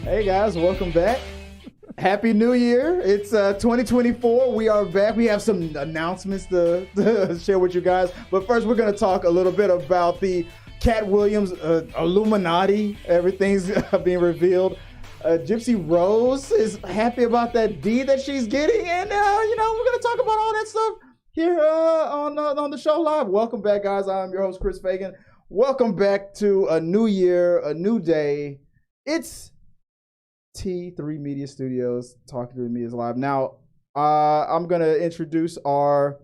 Hey guys, welcome back. Happy New Year. It's 2024. We are back. We have some announcements to share with you guys. But first, we're going to talk a little bit about the KATT Williams Illuminati. Everything's being revealed. Gypsy Rose is happy about that D that she's getting. And, we're going to talk about all that stuff here on the show live. Welcome back, guys. I'm your host, Chris Fagan. Welcome back to a new year, a new day. It's T3 Media Studios. Talking to me is live. Now, I'm going to introduce our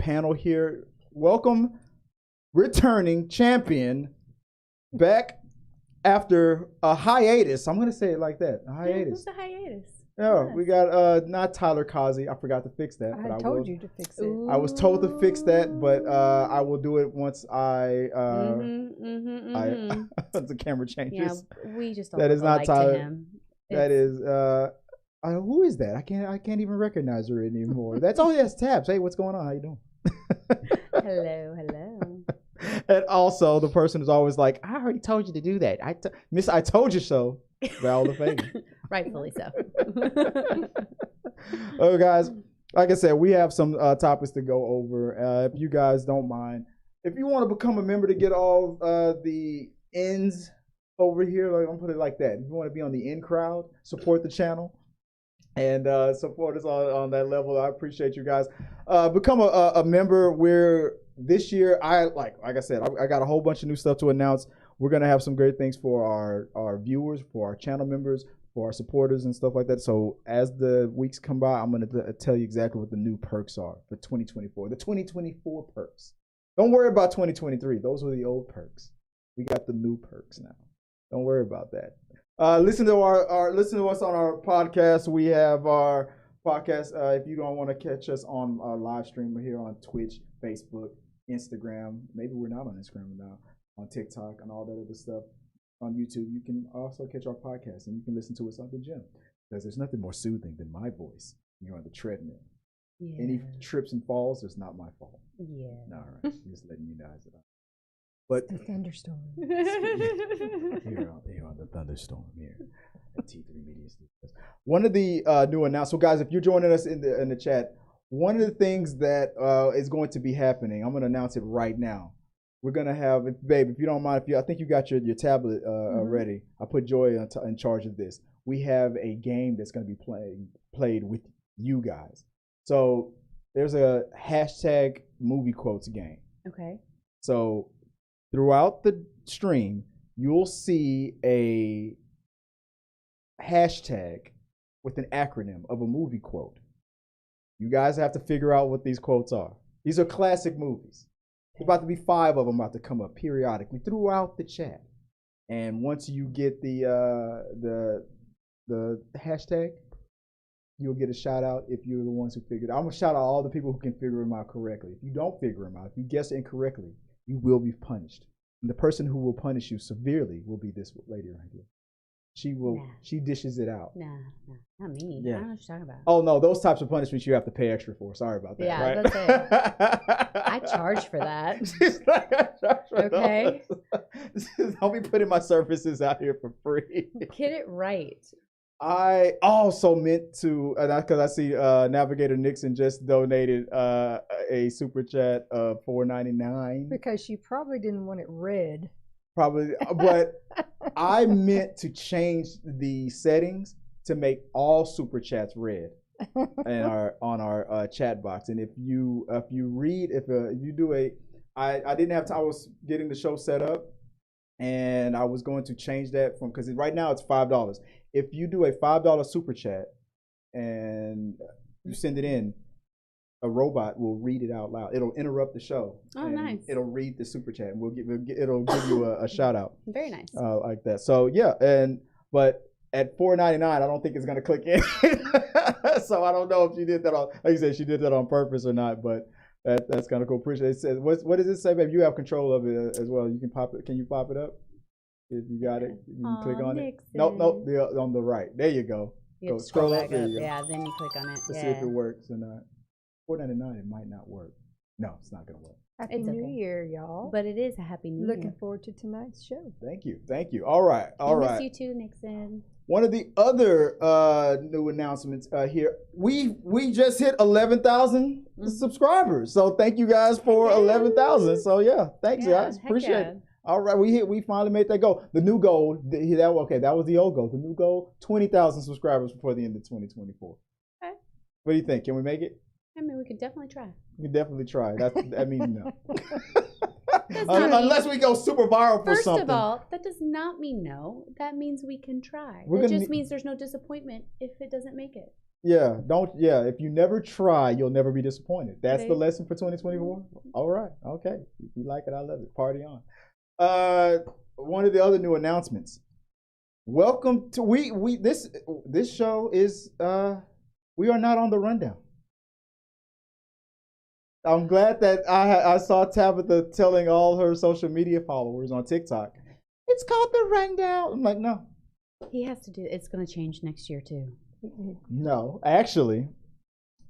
panel here. Welcome, returning champion, back after a hiatus. I'm going to say it like that. A hiatus. Who's the hiatus? Yeah, we got not Tyler Kazi. I forgot to fix that. I told you to fix it. Ooh. I was told to fix that, but I will do it once the camera changes. Yeah, we just don't That is not like Tyler. to him. That is who is that? I can't even recognize her anymore. That's all. That's Tabs. Hey, what's going on? How you doing? Hello. And also the person who's always like, I already told you to do that. I told you so. Viola Fagan. Rightfully so. Oh, guys, like I said, we have some topics to go over. If you guys don't mind, if you want to become a member to get all the ins over here, like, I'm put it like that. If you want to be on the in crowd, support the channel and support us on that level. I appreciate you guys. Become a member. Where this year, like I said, I got a whole bunch of new stuff to announce. We're gonna have some great things for our viewers, for our channel members, for our supporters and stuff like that. So as the weeks come by, I'm gonna tell you exactly what the new perks are for 2024. The 2024 perks. Don't worry about 2023. Those were the old perks. We got the new perks now. Don't worry about that. Listen to listen to us on our podcast. We have our podcast. If you don't want to catch us on our live stream, we're here on Twitch, Facebook, Instagram. Maybe we're not on Instagram now. On TikTok and all that other stuff. On YouTube, you can also catch our podcast and you can listen to us on the gym, because there's nothing more soothing than my voice when you're on the treadmill. Yeah. Any trips and falls is not my fault. Yeah. All right, I'm just letting you guys know. But The thunderstorm. here on the thunderstorm here at T3 Media Studios. One of the new announcements. So guys, if you're joining us in the chat, one of the things that is going to be happening, I'm going to announce it right now. We're gonna have, babe, if you don't mind, I think you got your tablet ready. I put Joy in charge of this. We have a game that's gonna be played with you guys. So there's a hashtag movie quotes game. Okay. So throughout the stream, you'll see a hashtag with an acronym of a movie quote. You guys have to figure out what these quotes are. These are classic movies. There's about to be 5 of them about to come up periodically throughout the chat. And once you get the hashtag, you'll get a shout out if you're the ones who figured it out. I'm gonna shout out all the people who can figure them out correctly. If you don't figure them out, if you guess incorrectly, you will be punished. And the person who will punish you severely will be this lady right here. She dishes it out. Nah, not me. Yeah. I don't know what you're talking about. Oh no, those types of punishments you have to pay extra for. Sorry about that. Yeah, right? that's it. I charge for that. Okay. Don't be putting my services out here for free. Get it right. I also meant to, because I see Navigator Nixon just donated a super chat of $4.99. Because she probably didn't want it red. Probably, but I meant to change the settings to make all super chats red on our chat box. And if you do I didn't have time. I was getting the show set up, and I was going to change that because right now it's $5. If you do a $5 super chat and you send it in, a robot will read it out loud. It'll interrupt the show. Oh, nice. It'll read the super chat, and it'll give you a shout out. Very nice. Like that. So yeah, but at $4.99, I don't think it's gonna click in. So I don't know if she did that on, like you said, she did that on purpose or not. But that's kind of cool. Appreciate it. It says, what does it say, babe? You have control of it as well. You can pop it. Can you pop it up? If you got it, you can click on Nixon. it. Nope, on the right. There you go. You Go scroll up. There up. you go. Yeah, then you click on it. To see if it works or not. $4.99, it might not work. No, it's not gonna work. Happy It's New okay. Year, y'all. But it is a happy new Looking year. forward to tonight's show. Thank you. All right. I miss you too, Nixon. One of the other new announcements here, we just hit 11,000 subscribers. So thank you guys for 11,000. So yeah, thanks guys, appreciate it. All right, we finally made that goal. The new goal, that was the old goal. The new goal, 20,000 subscribers before the end of 2024. Okay. What do you think? Can we make it? I mean, we could definitely try. We can definitely try. That means no. Unless we go super viral for First something. of all, that does not mean no. That means we can try. We're That gonna just means there's no disappointment if it doesn't make it. Yeah, if you never try, you'll never be disappointed. That's Okay. the lesson for 2024. All right, okay. If you like it, I love it. Party on. One of the other new announcements. Welcome to this show is we are not on the rundown. I'm glad that I saw Tabitha telling all her social media followers on TikTok, it's called the rundown. I'm like, no. He has to do it. It's going to change next year too. No, actually,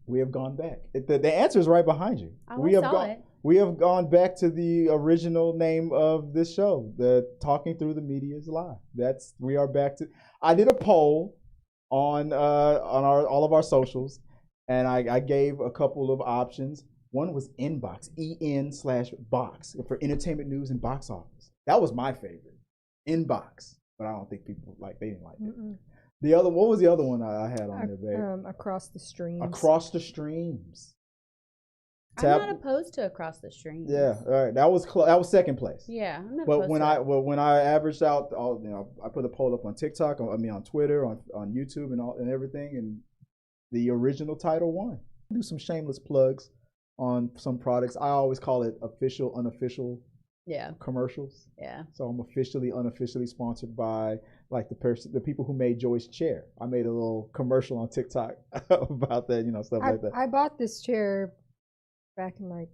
we have gone back. The answer is right behind you. Oh, I saw it. We have gone back to the original name of this show, the Talking Through the Media is Live. We are back to. I did a poll on all of our socials, and I gave a couple of options. One was Inbox, EN/box for entertainment news and box office. That was my favorite, Inbox. But I don't think people they didn't like it. The other, what was the other one I had on there, babe? Across the Streams. Across the Streams. I'm not opposed to Across the Streams. Yeah, all right. That was second place. Yeah, I'm not But opposed to when I averaged out I put a poll up on TikTok, on Twitter, on YouTube and everything, and the original title won. Do some shameless plugs on some products. I always call it official, unofficial commercials. Yeah. So I'm officially, unofficially sponsored by the people who made Joy's chair. I made a little commercial on TikTok about that, stuff like that. I bought this chair back in I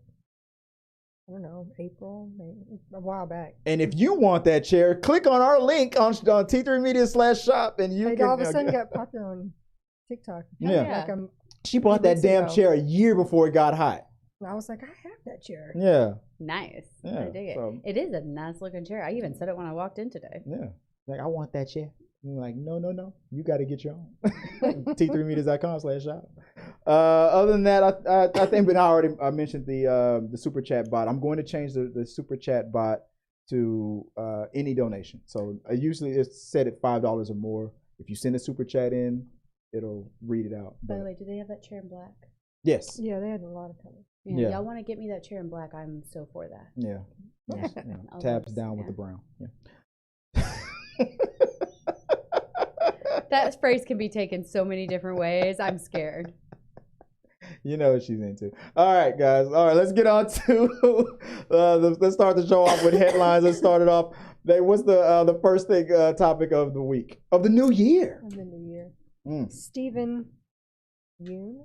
don't know, April, maybe a while back. And if you want that chair, click on our link on T3Media/shop, and you can. All of a sudden got popular on TikTok. Yeah. She bought that damn chair a year before it got hot. And I was like, I have that chair. Yeah. Nice. Yeah, I dig it. so- It is a nice looking chair. I even said it when I walked in today. Yeah. I want that chair. And you're like, no. You got to get your own. T3Medias.com/shop. Other than that, I think, but I mentioned the super chat bot. I'm going to change the super chat bot to any donation. So usually it's set at $5 or more. If you send a super chat in, it'll read it out. By the way, do they have that chair in black? Yes. Yeah, they had a lot of colors. Yeah. Y'all want to get me that chair in black? I'm so for that. Yeah. Yes, tabs down with the brown. Yeah. That phrase can be taken so many different ways. I'm scared. You know what she's into. All right, guys. All right, let's get on to let's start the show off with headlines. Let's start it off. What's the first thing topic of the week of the new year? Of the new year. Stephen Yeun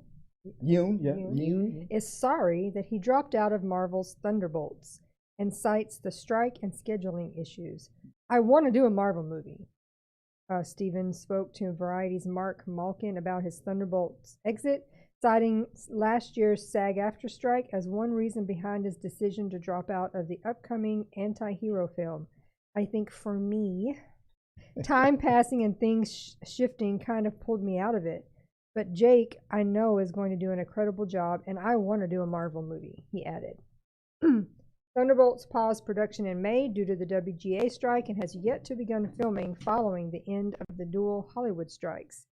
is sorry that he dropped out of Marvel's Thunderbolts and cites the strike and scheduling issues. I want to do a Marvel movie. Stephen spoke to Variety's Mark Malkin about his Thunderbolts exit, citing last year's SAG-AFTRA strike as one reason behind his decision to drop out of the upcoming anti-hero film. I think for me, time passing and things shifting kind of pulled me out of it. But Jake, I know, is going to do an incredible job, and I want to do a Marvel movie, he added. Thunderbolts paused production in May due to the WGA strike and has yet to begin filming following the end of the dual Hollywood strikes.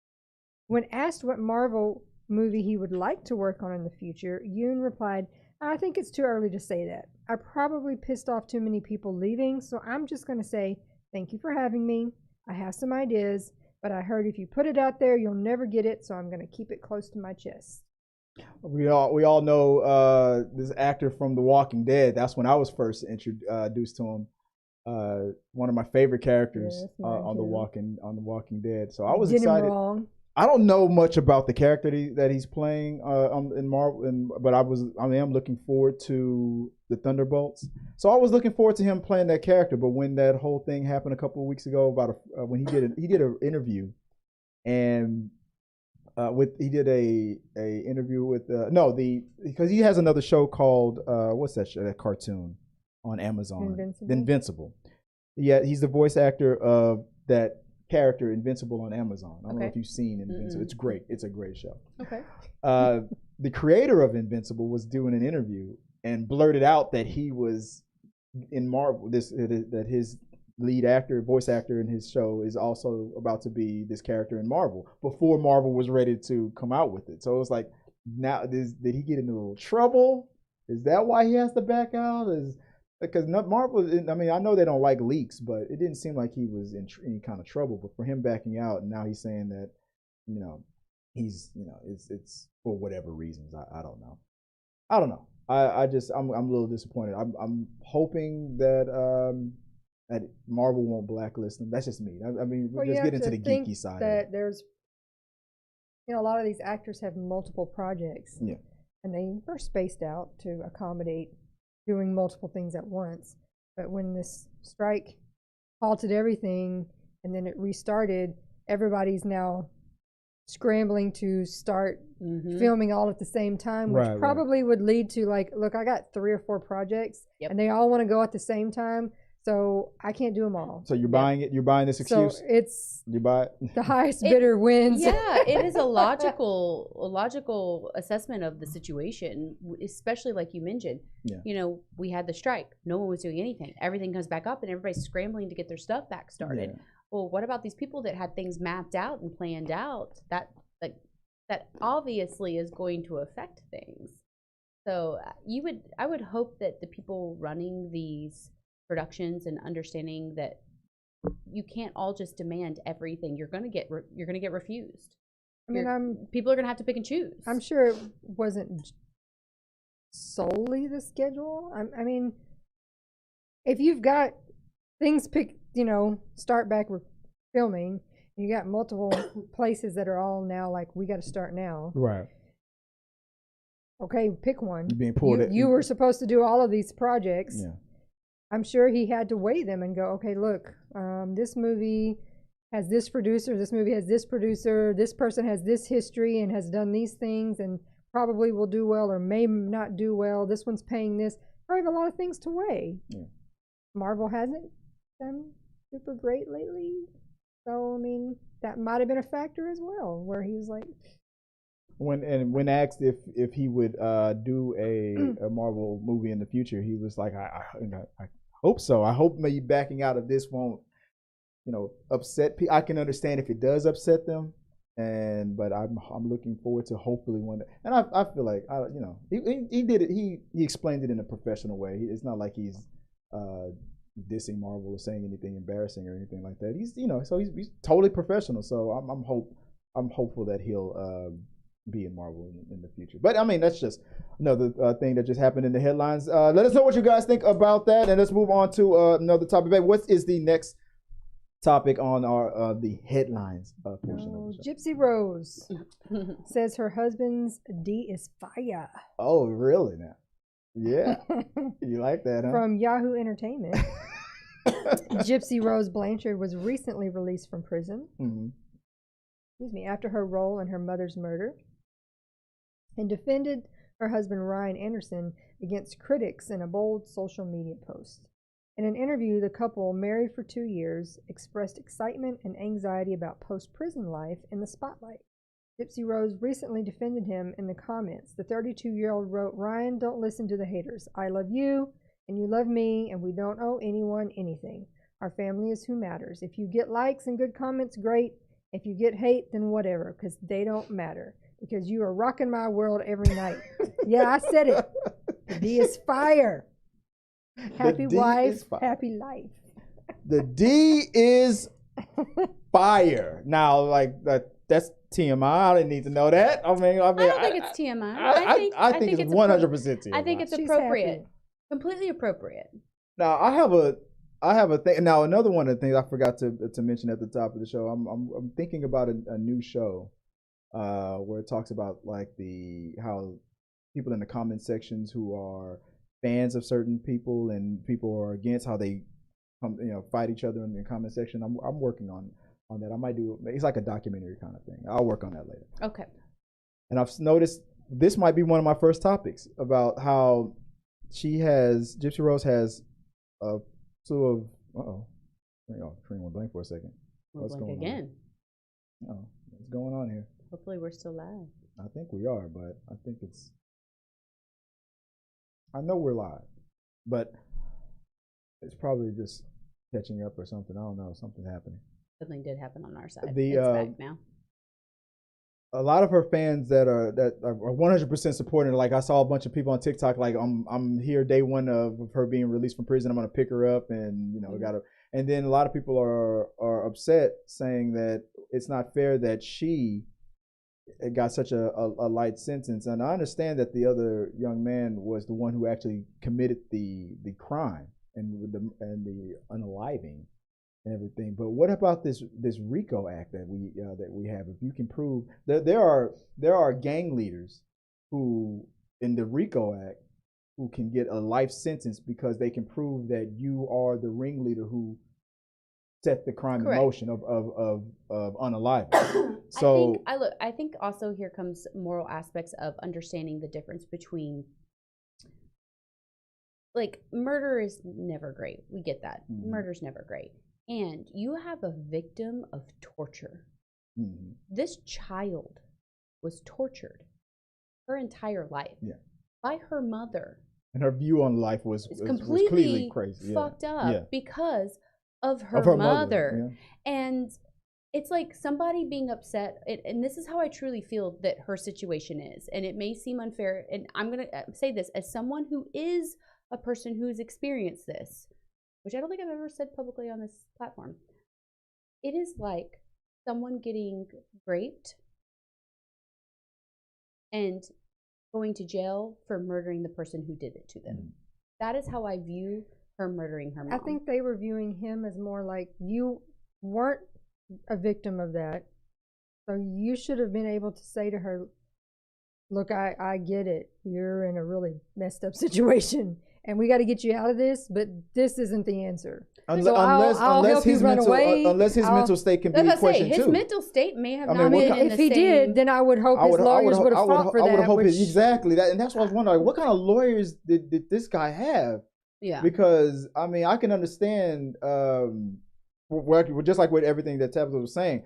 When asked what Marvel movie he would like to work on in the future, Yeun replied, I think it's too early to say that. I probably pissed off too many people leaving, so I'm just going to say thank you for having me. I have some ideas, but I heard if you put it out there, you'll never get it, so I'm going to keep it close to my chest. We all know this actor from The Walking Dead. That's when I was first introduced to him. One of my favorite characters on The Walking Dead. So I was excited. Wrong. I don't know much about the character that he's playing in Marvel, but I am looking forward to the Thunderbolts. So I was looking forward to him playing that character. But when that whole thing happened a couple of weeks ago about when he did an interview, and He did a interview with because he has another show called what's that show, that cartoon on Amazon, Invincible. Yeah, he's the voice actor of that character Invincible on Amazon. I don't know if you've seen Invincible. It's great. It's a great show. Okay. The creator of Invincible was doing an interview and blurted out that he was in Marvel. That his lead actor, voice actor in his show is also about to be this character in Marvel before Marvel was ready to come out with it. So it was like, now did he get into a little trouble? Is that why he has to back out? Because Marvel, I mean, I know they don't like leaks, but it didn't seem like he was in any kind of trouble. But for him backing out, and now he's saying that, he's, it's for whatever reasons. I don't know. I'm a little disappointed. I'm hoping that that Marvel won't blacklist them. That's just me. I mean, we'll just get into the geeky side. That there's, a lot of these actors have multiple projects. Yeah. And they are spaced out to accommodate doing multiple things at once. But when this strike halted everything and then it restarted, everybody's now scrambling to start filming all at the same time, which probably would lead to look, I got 3 or 4 projects and they all want to go at the same time. So I can't do them all. So you're buying it? You're buying this excuse? So it's you buy it? The highest bidder wins. Yeah, it is a logical assessment of the situation, especially like you mentioned. Yeah. We had the strike. No one was doing anything. Everything comes back up and everybody's scrambling to get their stuff back started. Yeah. Well, what about these people that had things mapped out and planned out? That obviously is going to affect things. So I would hope that the people running these productions and understanding that you can't all just demand everything. You're going to get refused. I mean, people are going to have to pick and choose. I'm sure it wasn't solely the schedule. I mean, if you've got things start back with filming, you got multiple places that are all now like, we got to start now. Right. Okay, pick one. You're being pulled. You were supposed to do all of these projects. Yeah. I'm sure he had to weigh them and go, okay, look, this movie has this producer, this movie has this producer, this person has this history and has done these things and probably will do well or may not do well. This one's paying this. Probably have a lot of things to weigh. Yeah. Marvel hasn't done super great lately. So, I mean, that might have been a factor as well, where he was like... When asked if he would do a Marvel movie in the future, he was like, I hope so. I hope maybe backing out of this won't, upset people. I can understand if it does upset them, but I'm looking forward to hopefully one day. And I feel like he did it. He explained it in a professional way. It's not like he's dissing Marvel or saying anything embarrassing or anything like that. He's so he's totally professional. So I'm hopeful that he'll be in Marvel in the future. But I mean, that's just another thing that just happened in the headlines. Let us know what you guys think about that, and let's move on to another topic. What is the next topic on our the headlines portion of the show? Gypsy Rose says her husband's D is fire. Oh, really? Now, yeah, you like that, huh? From Yahoo Entertainment, Gypsy Rose Blanchard was recently released from prison. After her role in her mother's murder, and defended her husband Ryan Anderson against critics in a bold social media post. In an interview, the couple, married for 2 years, expressed excitement and anxiety about post-prison life in the spotlight. Gypsy Rose recently defended him in the comments. The 32-year-old wrote, "Ryan, don't listen to the haters. I love you, and you love me, and we don't owe anyone anything. Our family is who matters. If you get likes and good comments, great. If you get hate, then whatever, because they don't matter. Because you are rocking my world every night." Yeah, I said it. The D is fire. Happy wife, happy life. The D is fire. Now, that's TMI. I didn't need to know that. I don't think it's TMI. I think it's 100% TMI. I think it's appropriate. Completely appropriate. Now, I have a thing. Now, another one of the things I forgot to mention at the top of the show. I'm thinking about a new show where it talks about how people in the comment sections who are fans of certain people and people who are against, how they fight each other in the comment section. I'm working on on that. I might do it's like a documentary kind of thing. I'll work on that later. Okay. And I've noticed this might be one of my first topics about how Gypsy Rose has a slew of screen went blank for a second. What's going again? Oh, what's going on here? Hopefully we're still live. I think we are, but I know we're live, but it's probably just catching up or something. I don't know. Something happening. Something did happen on our side. It's back now. A lot of her fans that are 100% supporting her. Like I saw a bunch of people on TikTok. Like I'm here day one of her being released from prison. I'm gonna pick her up, and gotta. And then a lot of people are upset, saying that it's not fair that she got such a light sentence. And I understand that the other young man was the one who actually committed the crime and the unaliving and everything. But what about this RICO Act that we have? If you can prove there are gang leaders who in the RICO Act who can get a life sentence because they can prove that you are the ringleader who set the crime in motion of unaliving. So I think also here comes moral aspects of understanding the difference between, like, murder is never great. We get that. Mm-hmm. Murder's never great. And you have a victim of torture. Mm-hmm. This child was tortured her entire life by her mother. And her view on life was completely crazy. Fucked up because of her mother. Yeah. And it's like somebody being upset, and this is how I truly feel that her situation is. And it may seem unfair, and I'm going to say this as someone who is a person who's experienced this, which I don't think I've ever said publicly on this platform. It is like someone getting raped and going to jail for murdering the person who did it to them. Mm-hmm. That is how I view her murdering her mom. I think they were viewing him as more like, you weren't a victim of that, so you should have been able to say to her, look, I get it. You're in a really messed up situation, and we got to get you out of this, but this isn't the answer. Unless his mental state can be questioned too. His mental state may have not been if he did, then I would hope his lawyers would have fought for that. I would hope exactly that, and that's what I was wondering. What kind of lawyers did this guy have? Yeah. Because I mean, I can understand, just like with everything that Tabitha was saying,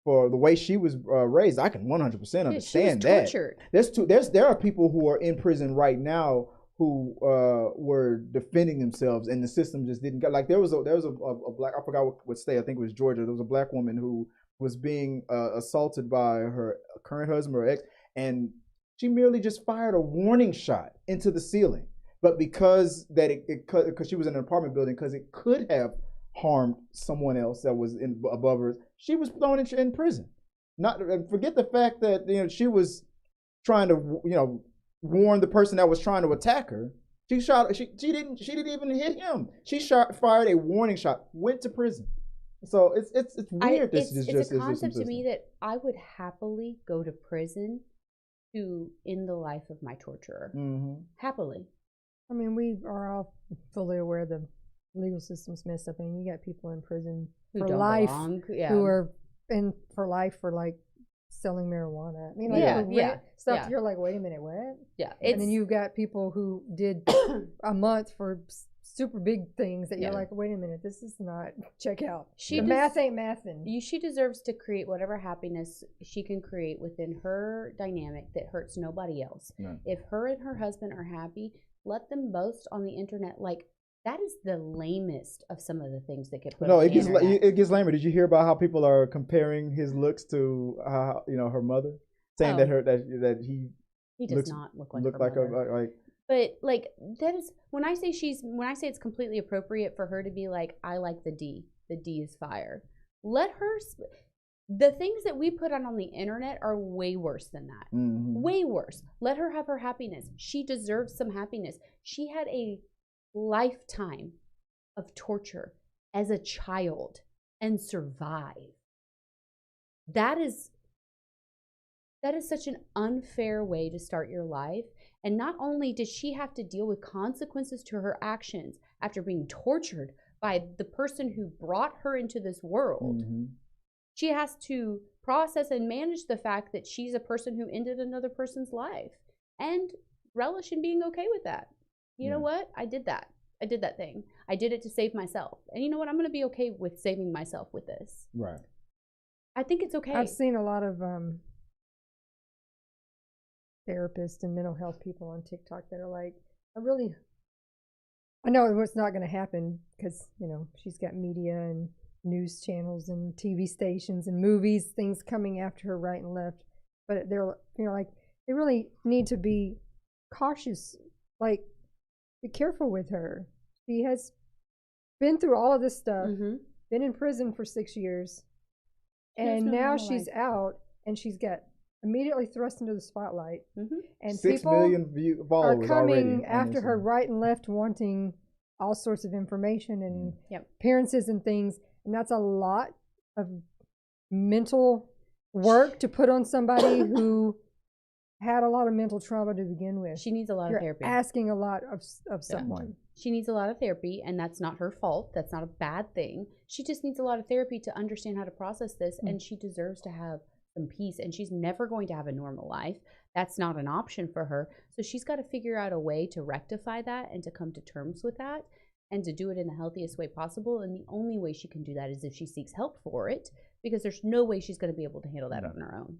for the way she was raised, I can 100% understand that. Tortured. There are people who are in prison right now who were defending themselves, and the system just didn't get. Like there was a black, I forgot what state, I think it was Georgia. There was a black woman who was being assaulted by her current husband or ex, and she merely just fired a warning shot into the ceiling. But because she was in an apartment building, because it could have harmed someone else that was above her, she was thrown in prison. Not forget the fact that she was trying to warn the person that was trying to attack her. She didn't even hit him. She fired a warning shot, went to prison. So it's weird. It's a concept to me that I would happily go to prison to end the life of my torturer. Mm-hmm. Happily. I mean, we are all fully aware the legal system's messed up. I mean, you got people in prison for life who are in for life for like selling marijuana. I mean, like stuff. You're like, wait a minute, what? Yeah. And then you've got people who did a month for super big things that you're like, wait a minute, this is not, check out. Math ain't mathin'. She deserves to create whatever happiness she can create within her dynamic that hurts nobody else. No. If her and her husband are happy, let them boast on the internet. Like, that is the lamest of some of the things that get put on the internet. It gets lamer. Did you hear about how people are comparing his looks to her mother, saying that he does not look like her mother. But like, that is when I say it's completely appropriate for her to be like, I like the D is fire. Let her. The things that we put on the internet are way worse than that. Mm-hmm. Way worse. Let her have her happiness. She deserves some happiness. She had a lifetime of torture as a child and survived. That is such an unfair way to start your life. And not only did she have to deal with consequences to her actions after being tortured by the person who brought her into this world, mm-hmm. She has to process and manage the fact that she's a person who ended another person's life and relish in being okay with that. You know what? I did that. I did that thing. I did it to save myself. And you know what? I'm going to be okay with saving myself with this. Right. I think it's okay. I've seen a lot of therapists and mental health people on TikTok that are like, I know it's not going to happen because, you know, she's got media and news channels and TV stations and movies, things coming after her right and left. But they're, you know, like, they really need to be cautious, like, be careful with her. She has been through all of this stuff, been in prison for 6 years, and now she's out and she's got immediately thrust into the spotlight. And 6 million followers are coming already after her right and left, wanting all sorts of information and appearances and things. And that's a lot of mental work to put on somebody who had a lot of mental trauma to begin with. She needs a lot of therapy. Asking a lot of someone. She needs a lot of therapy, and that's not her fault. That's not a bad thing. She just needs a lot of therapy to understand how to process this, and she deserves to have some peace, and she's never going to have a normal life. That's not an option for her. So she's got to figure out a way to rectify that and to come to terms with that and to do it in the healthiest way possible. And the only way she can do that is if she seeks help for it, because there's no way she's going to be able to handle that on her own.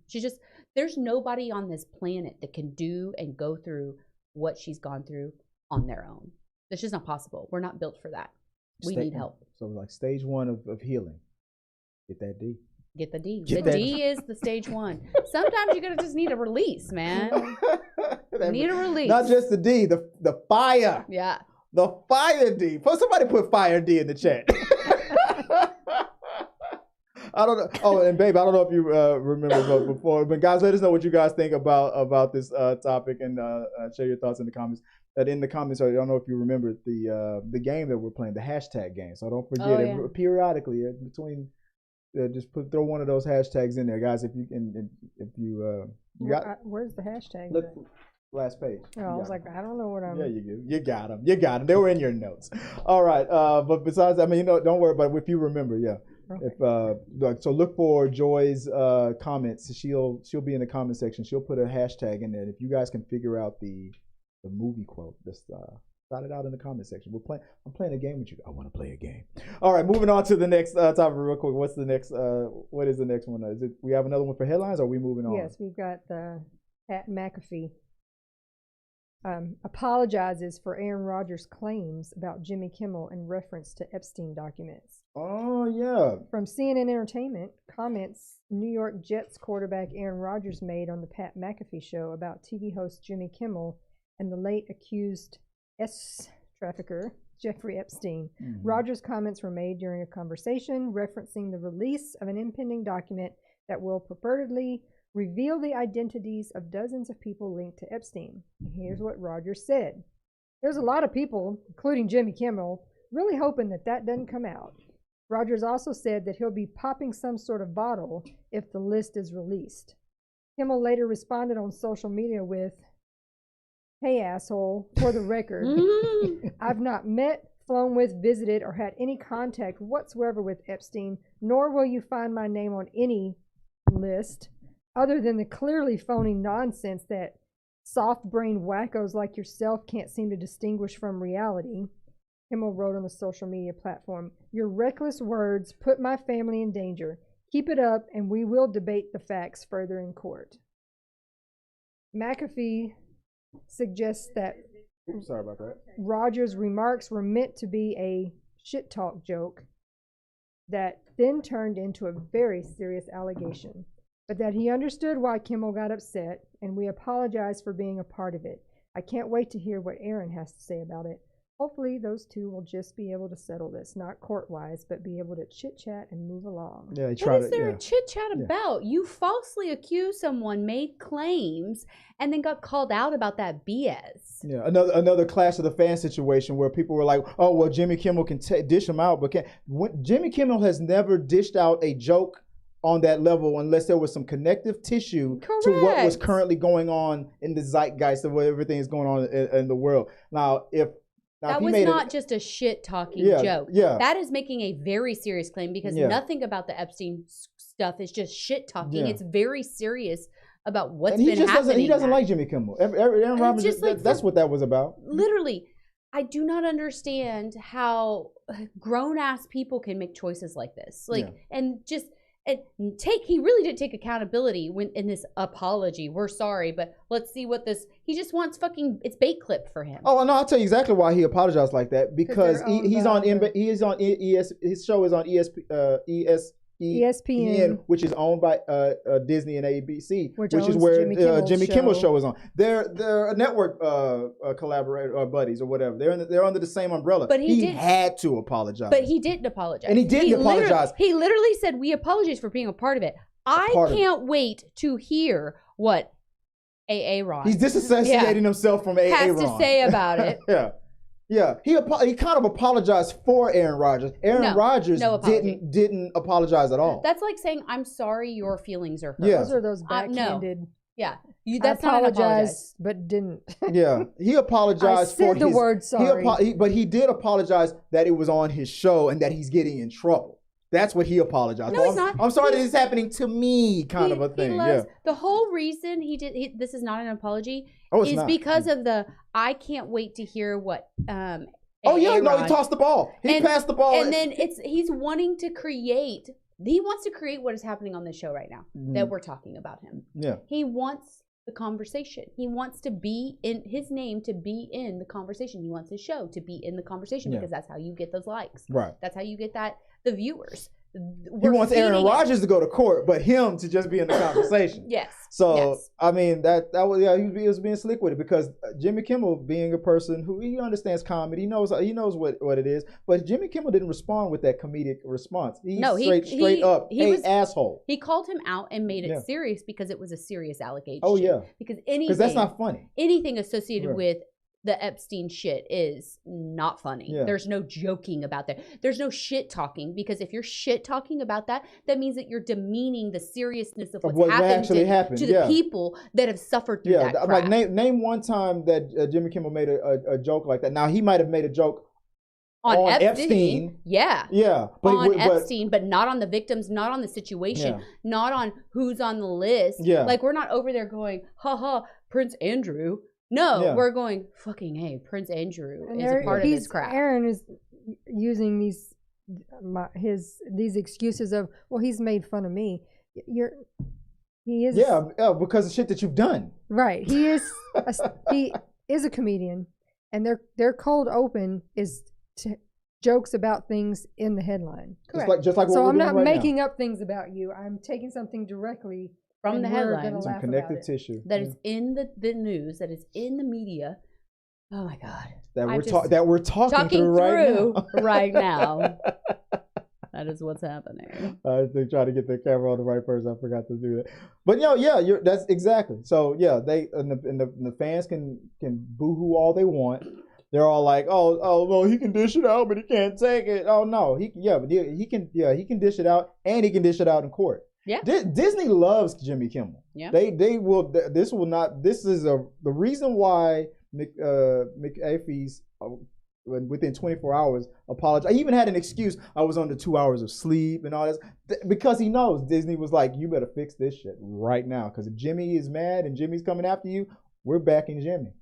There's nobody on this planet that can do and go through what she's gone through on their own. That's just not possible. We're not built for that. We need help. So like stage 1 of healing. Get that D. Get the D. The D is the stage 1. Sometimes you're going to just need a release, man. Need a release. Not just the D, the fire. Yeah. The fire D. Somebody put fire D in the chat. I don't know. Oh, and babe, I don't know if you remember before, but guys, let us know what you guys think about this topic, and share your thoughts in the comments. In the comments, I don't know if you remember the game that we're playing, the hashtag game. So don't forget it periodically between. Just throw one of those hashtags in there, guys. If you got where's the hashtag? Look, last page. Oh, I was like, I don't know what I'm. Yeah, you got them. You got them. They were in your notes. All right. But besides, I mean, don't worry about it. If you remember, Okay. So look for Joy's comments. She'll be in the comment section. She'll put a hashtag in there. And if you guys can figure out the movie quote, just shout it out in the comment section. I'm playing a game with you. I want to play a game. All right, moving on to the next topic real quick. What's the next? What is the next one? We have another one for headlines, or are we moving on? Yes, we've got the Pat McAfee apologizes for Aaron Rodgers' claims about Jimmy Kimmel in reference to Epstein documents. Oh, yeah. From CNN Entertainment, comments New York Jets quarterback Aaron Rodgers made on the Pat McAfee show about TV host Jimmy Kimmel and the late accused trafficker Jeffrey Epstein. Rodgers' comments were made during a conversation referencing the release of an impending document that will purportedly reveal the identities of dozens of people linked to Epstein. Here's what Rodgers said. There's a lot of people, including Jimmy Kimmel, really hoping that doesn't come out. Rodgers also said that he'll be popping some sort of bottle if the list is released. Kimmel later responded on social media with, "Hey, asshole, for the record, I've not met, flown with, visited, or had any contact whatsoever with Epstein, nor will you find my name on any list other than the clearly phony nonsense that soft-brained wackos like yourself can't seem to distinguish from reality." Kimmel wrote on the social media platform, "Your reckless words put my family in danger. Keep it up, and we will debate the facts further in court." McAfee suggests that sorry about that. Rodgers' remarks were meant to be a shit talk joke that then turned into a very serious allegation, but that he understood why Kimmel got upset, and we apologize for being a part of it. I can't wait to hear what Aaron has to say about it. Hopefully those two will just be able to settle this, not court-wise, but be able to chit-chat and move along. Yeah, what is there a chit-chat about? You falsely accused someone, made claims, and then got called out about that BS. Yeah, another Clash of the Fans situation where people were like, "Oh, well, Jimmy Kimmel can dish them out," but Jimmy Kimmel has never dished out a joke on that level unless there was some connective tissue to what was currently going on in the zeitgeist of what everything is going on in the world. Now, that was not just a shit-talking joke. Yeah. That is making a very serious claim because nothing about the Epstein stuff is just shit talking. Yeah. It's very serious about what's and he been just happening. He doesn't like Jimmy Kimmel. Aaron Rodgers, just like that's what that was about. Literally, I do not understand how grown-ass people can make choices like this. Like, and just... he really did take accountability when in this apology. We're sorry, but let's see what this. He just wants it's bait clip for him. Oh no, I'll tell you exactly why he apologized like that. Because he's on his show is on ESPN, which is owned by Disney and ABC, which is where Jimmy Kimmel's show is on. They're a network collaborator buddies or whatever. They're under the same umbrella. But he had to apologize. But he didn't apologize. And he didn't apologize. He literally said, "We apologize for being a part of it." I can't wait to hear what AA Ron. He's disassociating himself from AA Ron. Has to say about it. Yeah, he kind of apologized for Aaron Rodgers. Aaron Rodgers didn't apologize at all. That's like saying, "I'm sorry, your feelings are hurt." Yeah. Those are those backhanded. Yeah, that's not an apologize, but didn't. Yeah, he apologized for the word sorry. But he did apologize that it was on his show and that he's getting in trouble. That's what he apologized. No, he's not. I'm sorry that it's happening to me, kind of a thing. The whole reason this is not an apology is not. Because of I can't wait to hear what. He tossed the ball. He passed the ball, and then he's wanting to create. He wants to create what is happening on this show right now that we're talking about him. Yeah, he wants the conversation. He wants to be in his name to be in the conversation. He wants his show to be in the conversation because that's how you get those likes. Right. That's how you get the viewers. He wants Aaron Rodgers to go to court, but him to just be in the conversation. Yes. So I mean that was he was being slick with it because Jimmy Kimmel, being a person who he understands comedy, he knows what it is. But Jimmy Kimmel didn't respond with that comedic response. He straight up, hey, asshole. He called him out and made it serious because it was a serious allegation. Oh yeah. Because that's not funny. Anything associated with the Epstein shit is not funny. Yeah. There's no joking about that. There's no shit talking because if you're shit talking about that means that you're demeaning the seriousness of what actually happened to the people that have suffered through that crap. Like name one time that Jimmy Kimmel made a joke like that. Now he might have made a joke on Epstein. Yeah. But on Epstein, but not on the victims, not on the situation, not on who's on the list. Yeah. Like we're not over there going, ha, Prince Andrew. No, we're going, fucking hey, Prince Andrew is a part of this crap. Aaron is using these excuses of, well, he's made fun of me. He is because of shit that you've done. Right. He is a comedian, and their cold open is jokes about things in the headline. Correct. Just like what so we're I'm doing not right making now. up things about you. I'm taking something directly from the headlines, some connective tissue that is in the news, that is in the media. Oh my God! That we're talking through right now. That is what's happening. They try to get their camera on the right person. I forgot to do that. But that's exactly. So they and the fans can boohoo all they want. They're all like, oh, well, he can dish it out, but he can't take it. Oh no, he can dish it out, and he can dish it out in court. Yeah. Disney loves Jimmy Kimmel. Yeah. They will. This will not. This is the reason why McAfee's within 24 hours apologized. I even had an excuse. I was under 2 hours of sleep and all this because he knows Disney was like, you better fix this shit right now because if Jimmy is mad and Jimmy's coming after you, we're backing Jimmy.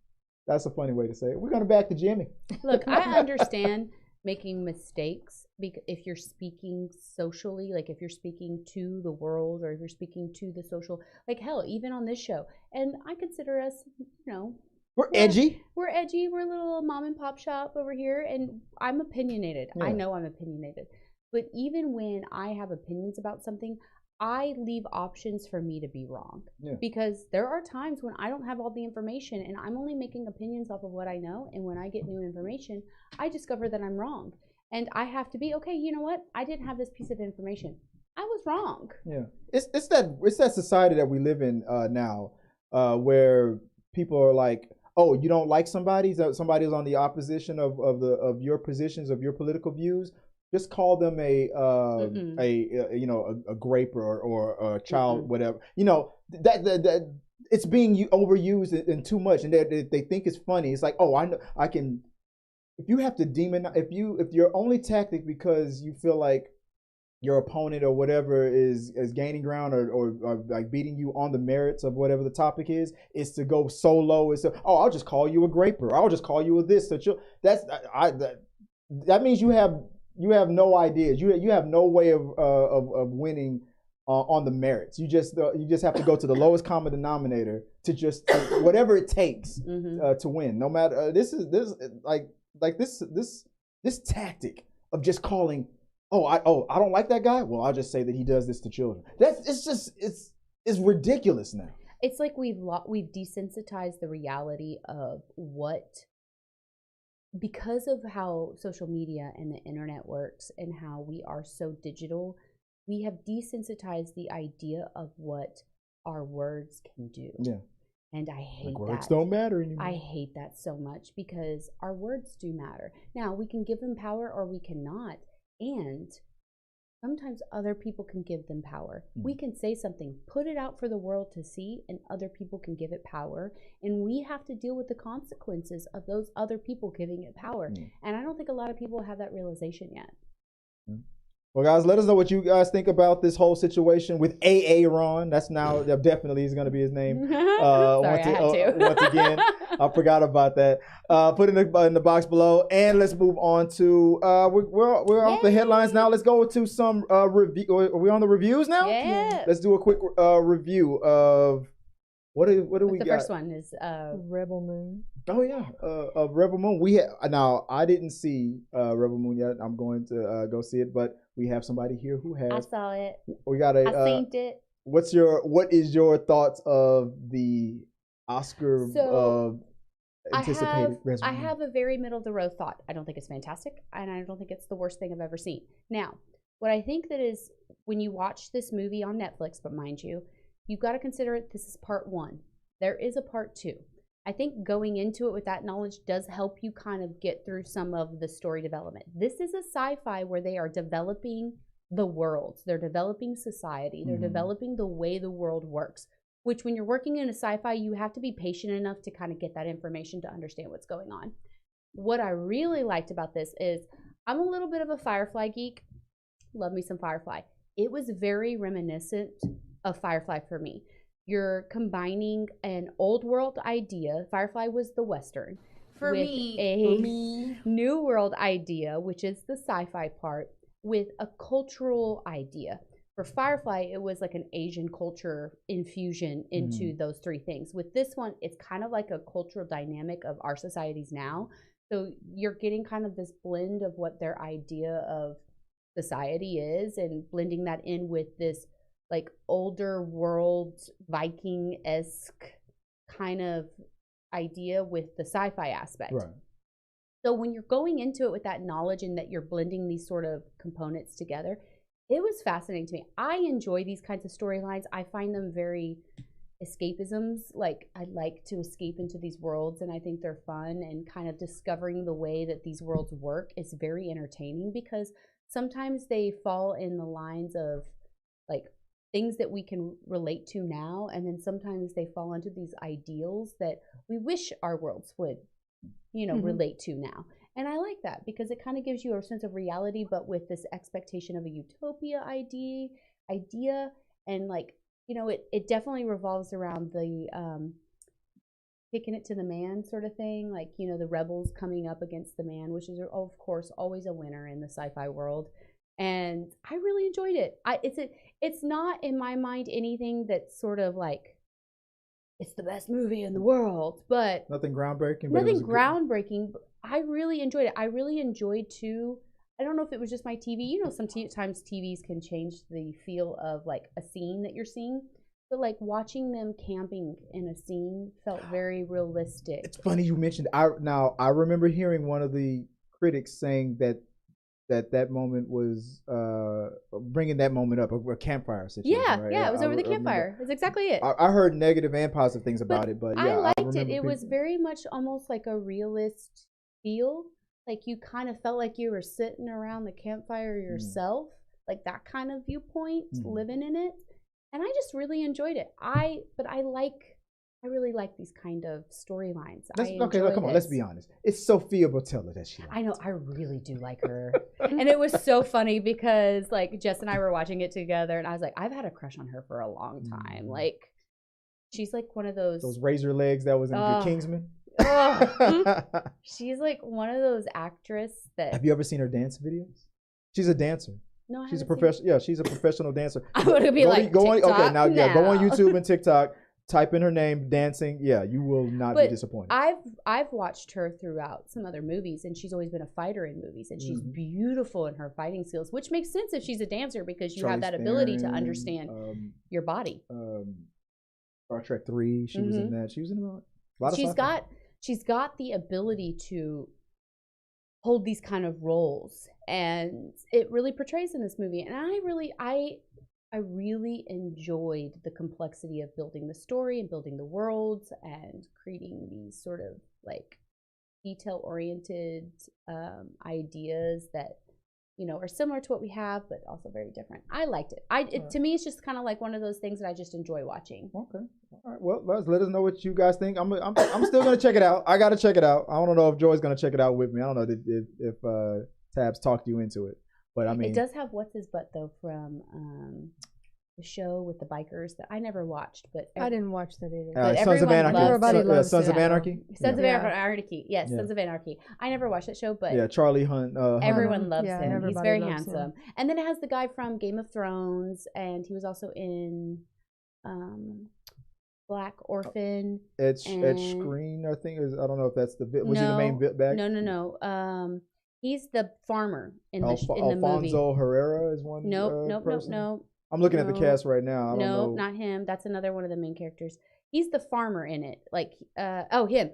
That's a funny way to say it. We're gonna back the Jimmy. Look, I understand making mistakes because if you're speaking socially, like if you're speaking to the world or if you're speaking to the social, like hell, even on this show. And I consider us, we're edgy. We're edgy. We're a little mom and pop shop over here. And I'm opinionated. Yeah. I know I'm opinionated. But even when I have opinions about something, I leave options for me to be wrong. Yeah. Because there are times when I don't have all the information and I'm only making opinions off of what I know. And when I get new information, I discover that I'm wrong. And I have to be, okay, you know what? I didn't have this piece of information. I was wrong. Yeah. It's that society that we live in now where people are like, oh, you don't like somebody's on the opposition of your positions, of your political views. Just call them a grape or a child, whatever. That it's being overused and too much, and they think it's funny. It's like, oh, I know I can. If you have to if your only tactic because you feel like your opponent or whatever is gaining ground or like beating you on the merits of whatever the topic is to go so low as to, oh, I'll just call you a graper. I'll just call you a this. That means you have no ideas. You have no way of winning on the merits. You just have to go to the lowest common denominator to whatever it takes to win. No matter this tactic of just calling. I don't like that guy. Well, I'll just say that he does this to children. It's ridiculous now. It's like we've desensitized the reality of what, because of how social media and the internet works and how we are so digital, we have desensitized the idea of what our words can do. Yeah. And I hate that. Words don't matter anymore. I hate that so much because our words do matter. Now, we can give them power or we cannot. And sometimes other people can give them power. We can say something, put it out for the world to see, and other people can give it power. And we have to deal with the consequences of those other people giving it power. And I don't think a lot of people have that realization yet. Well, guys, let us know what you guys think about this whole situation with Aaron. That definitely is going to be his name. Sorry, I had to. Once again, I forgot about that. Put it in the box below, and let's move on to we're off the headlines now. Let's go to some review. Are we on the reviews now? Yeah. Let's do a quick review of what do we got? The first one is Rebel Moon. Oh yeah, of Rebel Moon. Now I didn't see Rebel Moon yet. I'm going to go see it, but we have somebody here who has. I saw it. We got I synced it. What is your thoughts of the Oscar anticipated Rebel Moon? I have a very middle of the road thought. I don't think it's fantastic, and I don't think it's the worst thing I've ever seen. Now, what I think that is, when you watch this movie on Netflix, but mind you, you've got to consider it. This is part 1. There is a part 2. I think going into it with that knowledge does help you kind of get through some of the story development. This is a sci-fi where they are developing the worlds. They're developing society. They're developing the way the world works, which when you're working in a sci-fi, you have to be patient enough to kind of get that information to understand what's going on. What I really liked about this is I'm a little bit of a Firefly geek. Love me some Firefly. It was very reminiscent of Firefly for me. You're combining an old world idea. Firefly was the Western. For me. New world idea, which is the sci-fi part, with a cultural idea. For Firefly, it was like an Asian culture infusion into those 3 things. With this one, it's kind of like a cultural dynamic of our societies now. So you're getting kind of this blend of what their idea of society is and blending that in with this like older world Viking-esque kind of idea with the sci-fi aspect. Right. So when you're going into it with that knowledge and that you're blending these sort of components together, it was fascinating to me. I enjoy these kinds of storylines. I find them very escapisms. Like, I like to escape into these worlds, and I think they're fun, and kind of discovering the way that these worlds work is very entertaining, because sometimes they fall in the lines of like things that we can relate to now, and then sometimes they fall into these ideals that we wish our worlds would, relate to now. And I like that because it kind of gives you a sense of reality, but with this expectation of a utopia idea, and like, it definitely revolves around the kicking it to the man sort of thing, like, the rebels coming up against the man, which is of course always a winner in the sci-fi world. And I really enjoyed it. It's not in my mind anything that's sort of like it's the best movie in the world, but nothing groundbreaking. But I really enjoyed it. I really enjoyed too. I don't know if it was just my TV. Sometimes TVs can change the feel of like a scene that you're seeing. But like watching them camping in a scene felt very realistic. It's funny you mentioned. I remember hearing one of the critics saying that moment was bringing that moment up, a campfire situation. Yeah, right? yeah, it was over the campfire. That's exactly it. I heard negative and positive things about it, but yeah, I liked it. It was very much almost like a realist feel. Like you kind of felt like you were sitting around the campfire yourself, like that kind of viewpoint, living in it. And I just really enjoyed it. But I like I really like these kind of storylines. Okay, look, come on, let's be honest. It's Sophia Boutella that she likes. I know, I really do like her. And it was so funny because like Jess and I were watching it together and I was like, I've had a crush on her for a long time. Like she's like one of those razor legs that was in Good Kingsman. She's like one of those actress that. Have you ever seen her dance videos? She's a dancer. No, I she's a professional. Yeah, she's a professional dancer. I would be like, go on. Okay, now go on YouTube and TikTok. Type in her name, dancing. Yeah, you will not be disappointed. I've watched her throughout some other movies, and she's always been a fighter in movies, and she's beautiful in her fighting skills, which makes sense if she's a dancer because you have that ability to understand your body. Star Trek 3, she was in that. She was in a lot of she's got the ability to hold these kind of roles, and it really portrays in this movie. And I really enjoyed the complexity of building the story and building the worlds and creating these sort of like detail-oriented ideas that, you know, are similar to what we have, but also very different. I liked it. To me, it's just kind of like one of those things that I just enjoy watching. Okay. All right. Well, let us know what you guys think. I'm still gonna check it out. I gotta check it out. I don't know if Joy's gonna check it out with me. I don't know if Tabs talked you into it, but I mean, it does have what's his butt though from the show with the bikers that I never watched, but I didn't watch that either. But Sons of Anarchy. Everybody loves Sons of Anarchy. Sons of Anarchy. Yes, Sons of Anarchy. I never watched that show, but Charlie Hunt. Everyone loves him. He's very handsome. Him. And then it has the guy from Game of Thrones, and he was also in Black Orphan. Ed Skrein, I think. I don't know if that's he the main bad? No. He's the farmer in the movie. Alfonso Herrera is one. Nope. I'm looking at the cast right now. I don't know. Not him. That's another one of the main characters. He's the farmer in it. Like, him.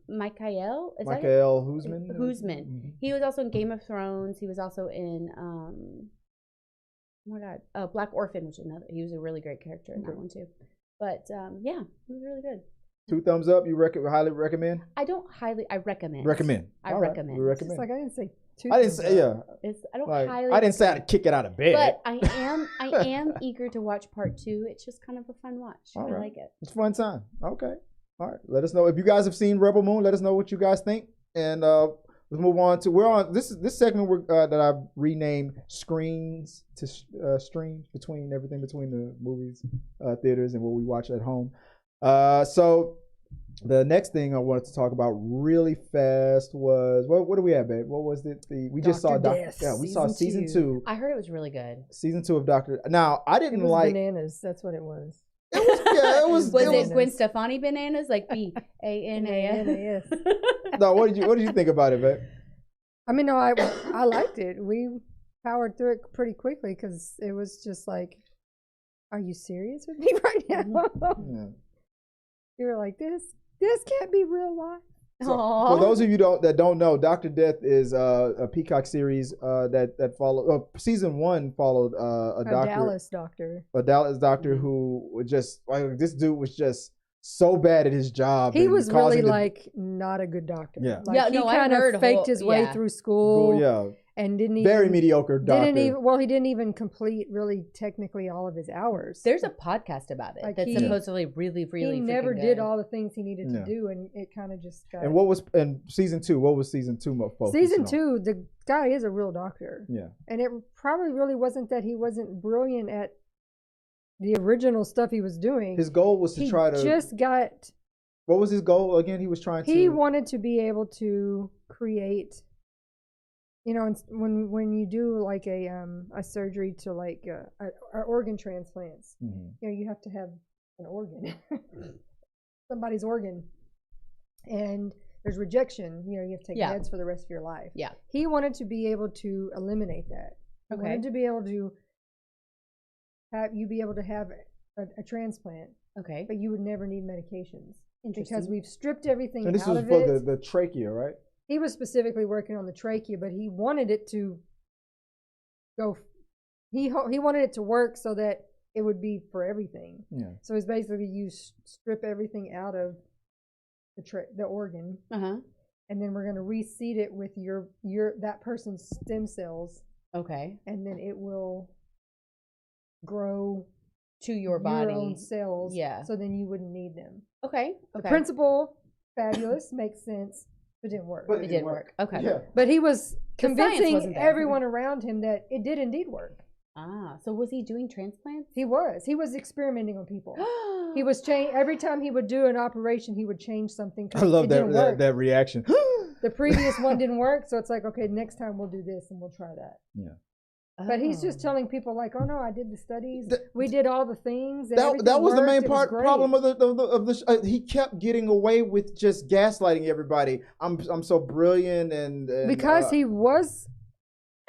Michael Huzman. Mm-hmm. He was also in Game of Thrones. He was also in Black Orphan, which is another. He was a really great character in that one too. But yeah, it was really good. 2 thumbs up. You highly recommend? I recommend. Recommend. I recommend. We recommend. It's like I didn't say 2. I didn't say I didn't say I'd kick it out of bed. But I am eager to watch part 2. It's just kind of a fun watch. I like it. It's a fun time. Okay. All right. Let us know if you guys have seen Rebel Moon. Let us know what you guys think. And let's move on to this segment that I've renamed Screens to Streams, between everything between the movies, theaters, and what we watch at home. So the next thing I wanted to talk about really fast was what do we have, babe? What was it? We just saw we saw season 2. I heard it was really good. Season 2 of Doctor. Now I didn't like bananas. That's what it was. It was. Was it Gwen Stefani bananas like BANAS? No, what did you think about it, babe? I mean, no, I liked it. We powered through it pretty quickly because it was just like, are you serious with me right now? Yeah. You were like, this can't be real life. So, for those of you that don't know, Dr. Death is a Peacock series that followed. Season 1 followed a Dallas doctor. A Dallas doctor who was just like, this dude was just so bad at his job. He was really like not a good doctor. Yeah, like, he kind of faked his way through school. Yeah. And didn't even very mediocre doctor. He didn't even complete really technically all of his hours. There's a podcast about it like that's supposedly really he never did all the things he needed to do, and it kind of just got. And what was season 2? What was season 2 focused Season 2, the guy is a real doctor. Yeah, and it probably really wasn't that he wasn't brilliant at the original stuff he was doing. His goal was to try to just got. What was his goal again? He was trying to. He wanted to be able to create. You know, when you do like a surgery to like organ transplants, you know, you have to have an organ, somebody's organ, and there's rejection. You know, you have to take meds for the rest of your life. Yeah, he wanted to be able to eliminate that. He wanted to be able to have a transplant. Okay, but you would never need medications because we've stripped everything out of it. And this was for the trachea, right? He was specifically working on the trachea, but he wanted it to go. He wanted it to work so that it would be for everything. Yeah. So it's basically you strip everything out of the organ, and then we're going to reseed it with that person's stem cells. Okay. And then it will grow to your body, your own cells. Yeah. So then you wouldn't need them. Okay. The principle, fabulous, makes sense, but didn't work. But it didn't work. Okay. Yeah. But he was The science convincing wasn't there. everyone around him that it did indeed work. Ah, so was he doing transplants? He was experimenting on people. He was every time he would do an operation, he would change something. I love that reaction. The previous one didn't work, so it's like, okay, next time we'll do this and we'll try that. Yeah. But he's just telling people like, oh no, I did the studies. We did all the things. And that was the main problem of the he kept getting away with just gaslighting everybody. I'm so brilliant and because he was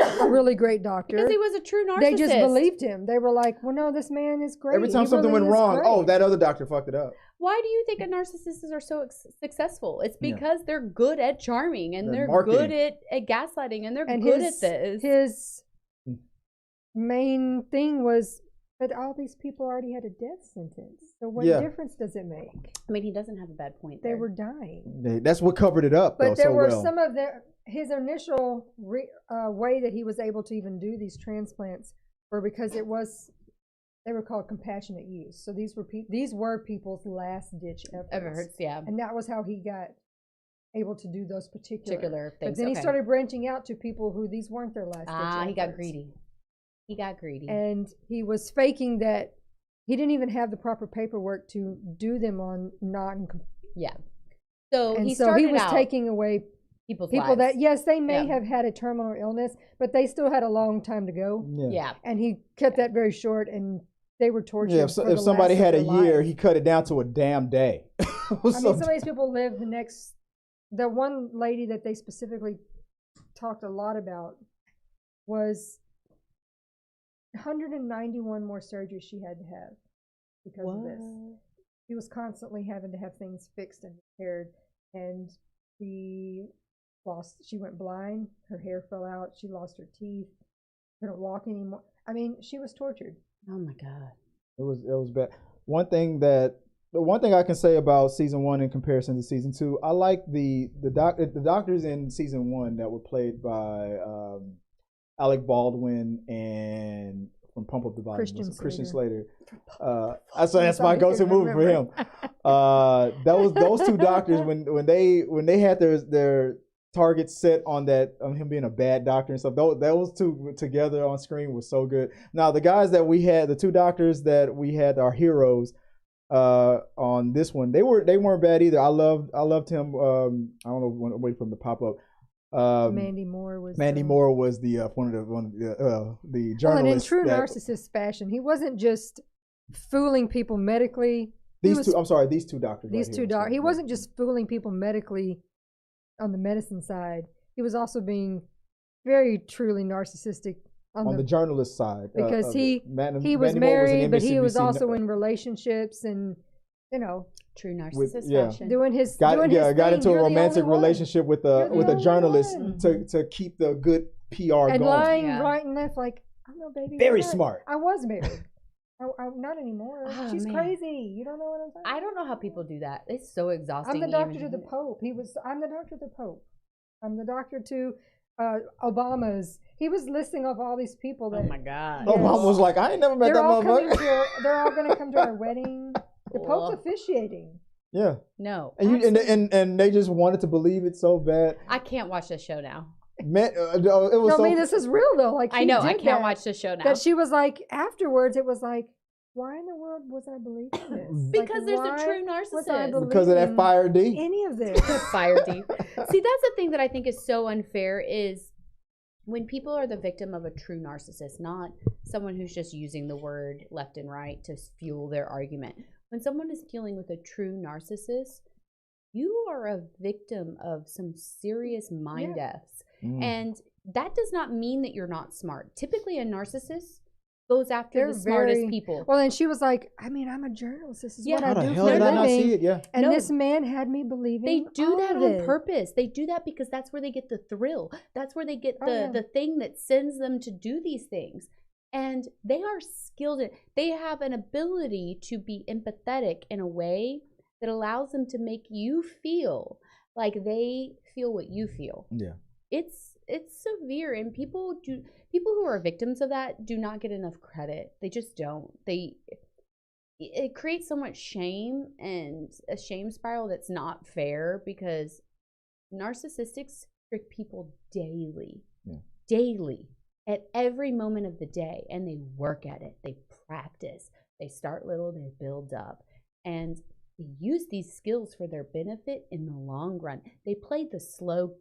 a really great doctor. Because he was a true narcissist. They just believed him. They were like, well, no, this man is great. Every time something went wrong, oh, that other doctor fucked it up. Why do you think narcissists are so successful? It's because they're good at charming and they're marketing. good at gaslighting and they're good at this. His main thing was, but all these people already had a death sentence. So what difference does it make? I mean, he doesn't have a bad point there. They were dying. That's what covered it up, but there were some of his initial way that he was able to even do these transplants were because they were called compassionate use. So these were people's last ditch efforts. Yeah. And that was how he got able to do those particular things. But then he started branching out to people who these weren't their last ditch efforts. He got greedy. He got greedy. And he was faking that he didn't even have the proper paperwork to do them on Yeah. So he was taking away people lives. That, yes, they may have had a terminal illness, but they still had a long time to go. Yeah. And he kept that very short, and they were tortured. Yeah, if somebody had a year, he cut it down to a damn day. Some of these people lived the one lady that they specifically talked a lot about was 191 more surgeries she had to have because of this. She was constantly having to have things fixed and repaired, and she went blind, her hair fell out, she lost her teeth, couldn't walk anymore. I mean, she was tortured. Oh my God. It was bad. One thing I can say about season 1 in comparison to season 2, I like the doctors in season 1 that were played by Alec Baldwin and from Pump Up the Volume, Christian Slater. That's my go-to movie for him. Those two doctors when they had their targets set on him being a bad doctor and stuff. Those two together on screen was so good. Now the guys that we had, the two doctors that we had, our heroes on this one, they weren't bad either. I loved him. I don't know, wait for him to pop up. Mandy Moore was the one of the journalist. Well, and in true narcissist fashion, he wasn't just fooling people medically. These two doctors. He wasn't just fooling people medically on the medicine side. He was also being very truly narcissistic on the journalist side because he was married, but he was also in relationships and true narcissist fashion. Doing his got thing. into a romantic relationship with a journalist to keep the good PR and going. lying right and left like, I'm no baby. Very smart. I was married. I'm not anymore. Oh, she's crazy. You don't know what I'm saying. I don't know how people do that. It's so exhausting. I'm the doctor to the Pope. I'm the doctor to the Pope. I'm the doctor to Obama's. He was listing off all these people that. Oh my God. Yes. Obama was like, I ain't never met that motherfucker. They're all going to come to our wedding. The Pope's officiating. Yeah. No. And they just wanted to believe it so bad. I can't watch this show now. Man, it was this is real though. Like I know, I can't watch this show now. But she was like, afterwards, it was like, why in the world was I believing this? Because there's a true narcissist. Because of that Fire D. Any of this. Fire D. See, that's the thing that I think is so unfair is when people are the victim of a true narcissist, not someone who's just using the word left and right to fuel their argument. When someone is dealing with a true narcissist, you are a victim of some serious mind F's. And that does not mean that you're not smart. Typically, a narcissist goes after the smartest people. Well, and she was like, I mean, I'm a journalist. This is what I do for a living. How did I not see it? Yeah. And this man had me believing they do that on purpose. They do that because that's where they get the thrill. That's where they get the thing that sends them to do these things. And they are skilled in, they have an ability to be empathetic in a way that allows them to make you feel like they feel what you feel. Yeah. It's severe, and people who are victims of that do not get enough credit. They just don't. it creates so much shame and a shame spiral that's not fair because narcissists trick people daily, daily, at every moment of the day, and they work at it. They practice. They start little, they build up, and they use these skills for their benefit in the long run. They play the slow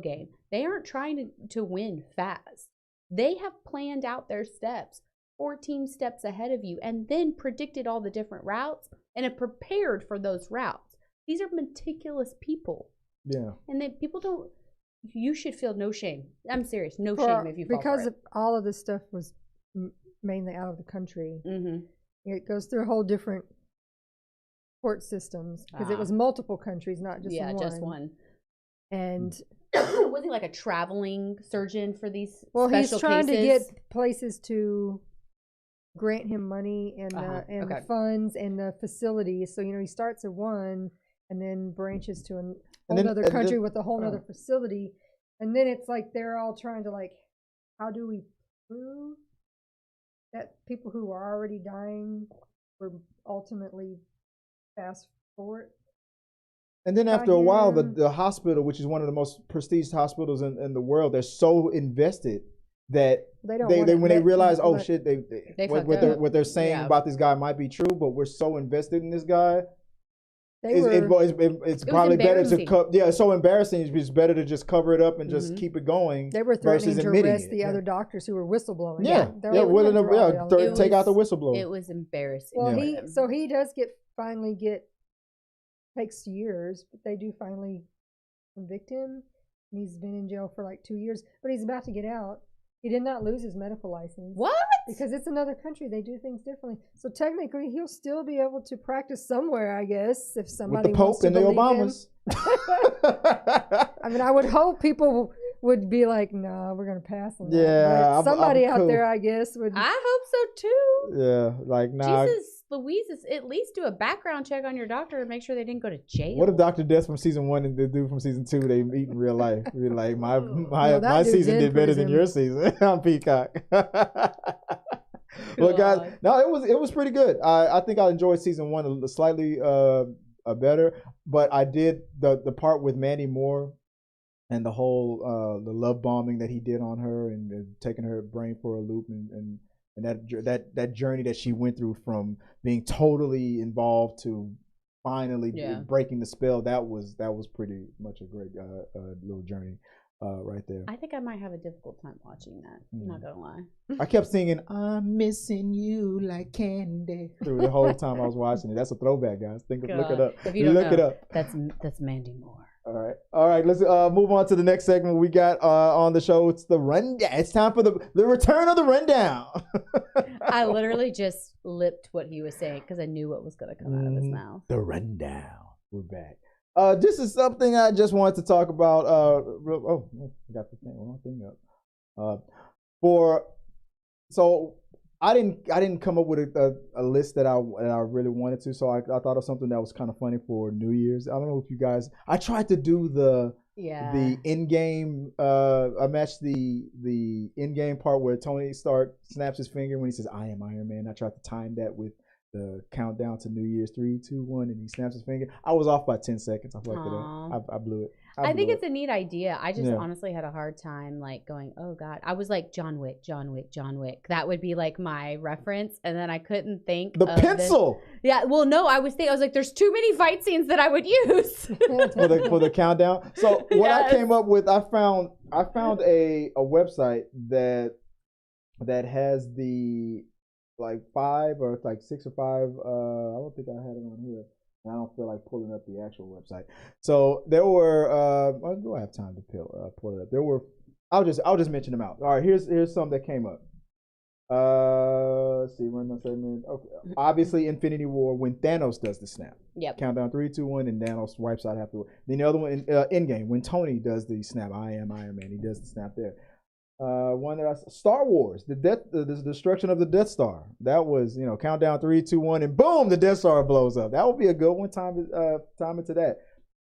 game. They aren't trying to win fast. They have planned out their steps 14 steps ahead of you and then predicted all the different routes and have prepared for those routes. These are meticulous people. Yeah. And people don't, you should feel no shame. I'm serious. No shame if you fall because for it. all of this stuff was mainly out of the country. Mm-hmm. It goes through a whole different court systems because it was multiple countries, not just one. Yeah, just one. And was he like a traveling surgeon for these special cases? Well, he's trying to get places to grant him money and the funds and the facilities. So, he starts at one and then branches to another country with a whole other facility. And then it's like they're all trying to how do we prove that people who are already dying were ultimately fast forward? And then after a while, the hospital, which is one of the most prestigious hospitals in the world, they're so invested that when they realize, oh shit, what they're saying about this guy might be true, but we're so invested in this guy. It's probably better to it's so embarrassing. It's better to just cover it up and just keep it going. They were threatening to arrest the other doctors who were whistleblowing. Take out the whistleblower. It was embarrassing. Well, he does finally get takes years, but they do finally convict him. And he's been in jail for 2 years, but he's about to get out. He did not lose his medical license. What? Because it's another country. They do things differently. So technically, he'll still be able to practice somewhere, I guess, if somebody wants to believe Obamas. I mean, I would hope people would be like, no, we're going to pass on that. Yeah. Somebody out there, I guess, would. I hope so, too. Yeah. Nah. Jesus. Louise, at least do a background check on your doctor and make sure they didn't go to jail. What if Dr. Death from season 1 and the dude from season 2 they meet in real life? Be like, my season did better than your season on Peacock. Well, guys, no, it was pretty good. I think I enjoyed season 1 slightly better, but I did the part with Mandy Moore and the whole the love bombing that he did on her and taking her brain for a loop and that journey that she went through from being totally involved to finally breaking the spell, that was pretty much a great little journey right there. I think I might have a difficult time watching that. I'm not gonna lie. I kept singing "I'm missing you like candy" through the whole time I was watching it. That's a throwback, guys. Look it up. If you don't look it up. That's Mandy Moore. All right. Let's move on to the next segment we got on the show. It's the rundown. It's time for the return of the rundown. I literally just lipped what he was saying because I knew what was going to come out of his mouth. The rundown. We're back. This is something I just wanted to talk about. I got the wrong thing up. I didn't come up with a list that I really wanted to, so I thought of something that was kind of funny for New Year's. I don't know if you guys. I tried to do the in game. I matched the in game part where Tony Stark snaps his finger when he says "I am Iron Man." I tried to time that with the countdown to New Year's 3, 2, 1, and he snaps his finger. I was off by 10 seconds. I fucked it up. I blew it. I think it's a neat idea. I just honestly had a hard time going, oh God. I was like, John Wick. That would be my reference. And then I couldn't think of pencil. Yeah. Well, no, I was like, there's too many fight scenes that I would use. for the countdown. So what I came up with, I found a website that has the 5 or 6 or 5. I don't think I had it on here. I don't feel like pulling up the actual website. So there were. Do I have time to pull it up? There were. I'll just mention them out. All right. Here's some that came up. Let's see. Run my segment. Okay. Obviously, Infinity War when Thanos does the snap. Yep. Countdown 3, 2, 1, and Thanos wipes out afterward. Then the other one in Endgame when Tony does the snap. I am Iron Man. He does the snap there. One that Star Wars, the destruction of the Death Star. That was, countdown 3, 2, 1, and boom, the Death Star blows up. That would be a good one. Time into that.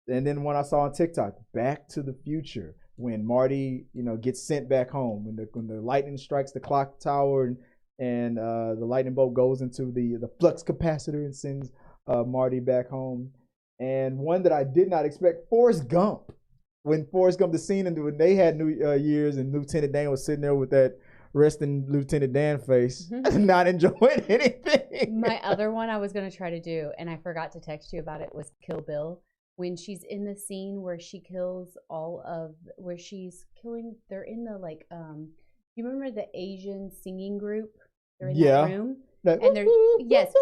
And then one I saw on TikTok, Back to the Future, when Marty, gets sent back home when the lightning strikes the clock tower and the lightning bolt goes into the flux capacitor and sends Marty back home. And one that I did not expect, Forrest Gump. When Forrest Gump, the scene when they had New Year's and Lieutenant Dan was sitting there with that resting Lieutenant Dan face, not enjoying anything. My other one I was going to try to do, and I forgot to text you about it, was Kill Bill. When she's in the scene where she kills where she's killing, they're in the you remember the Asian singing group? They're in that room. And they're, yes,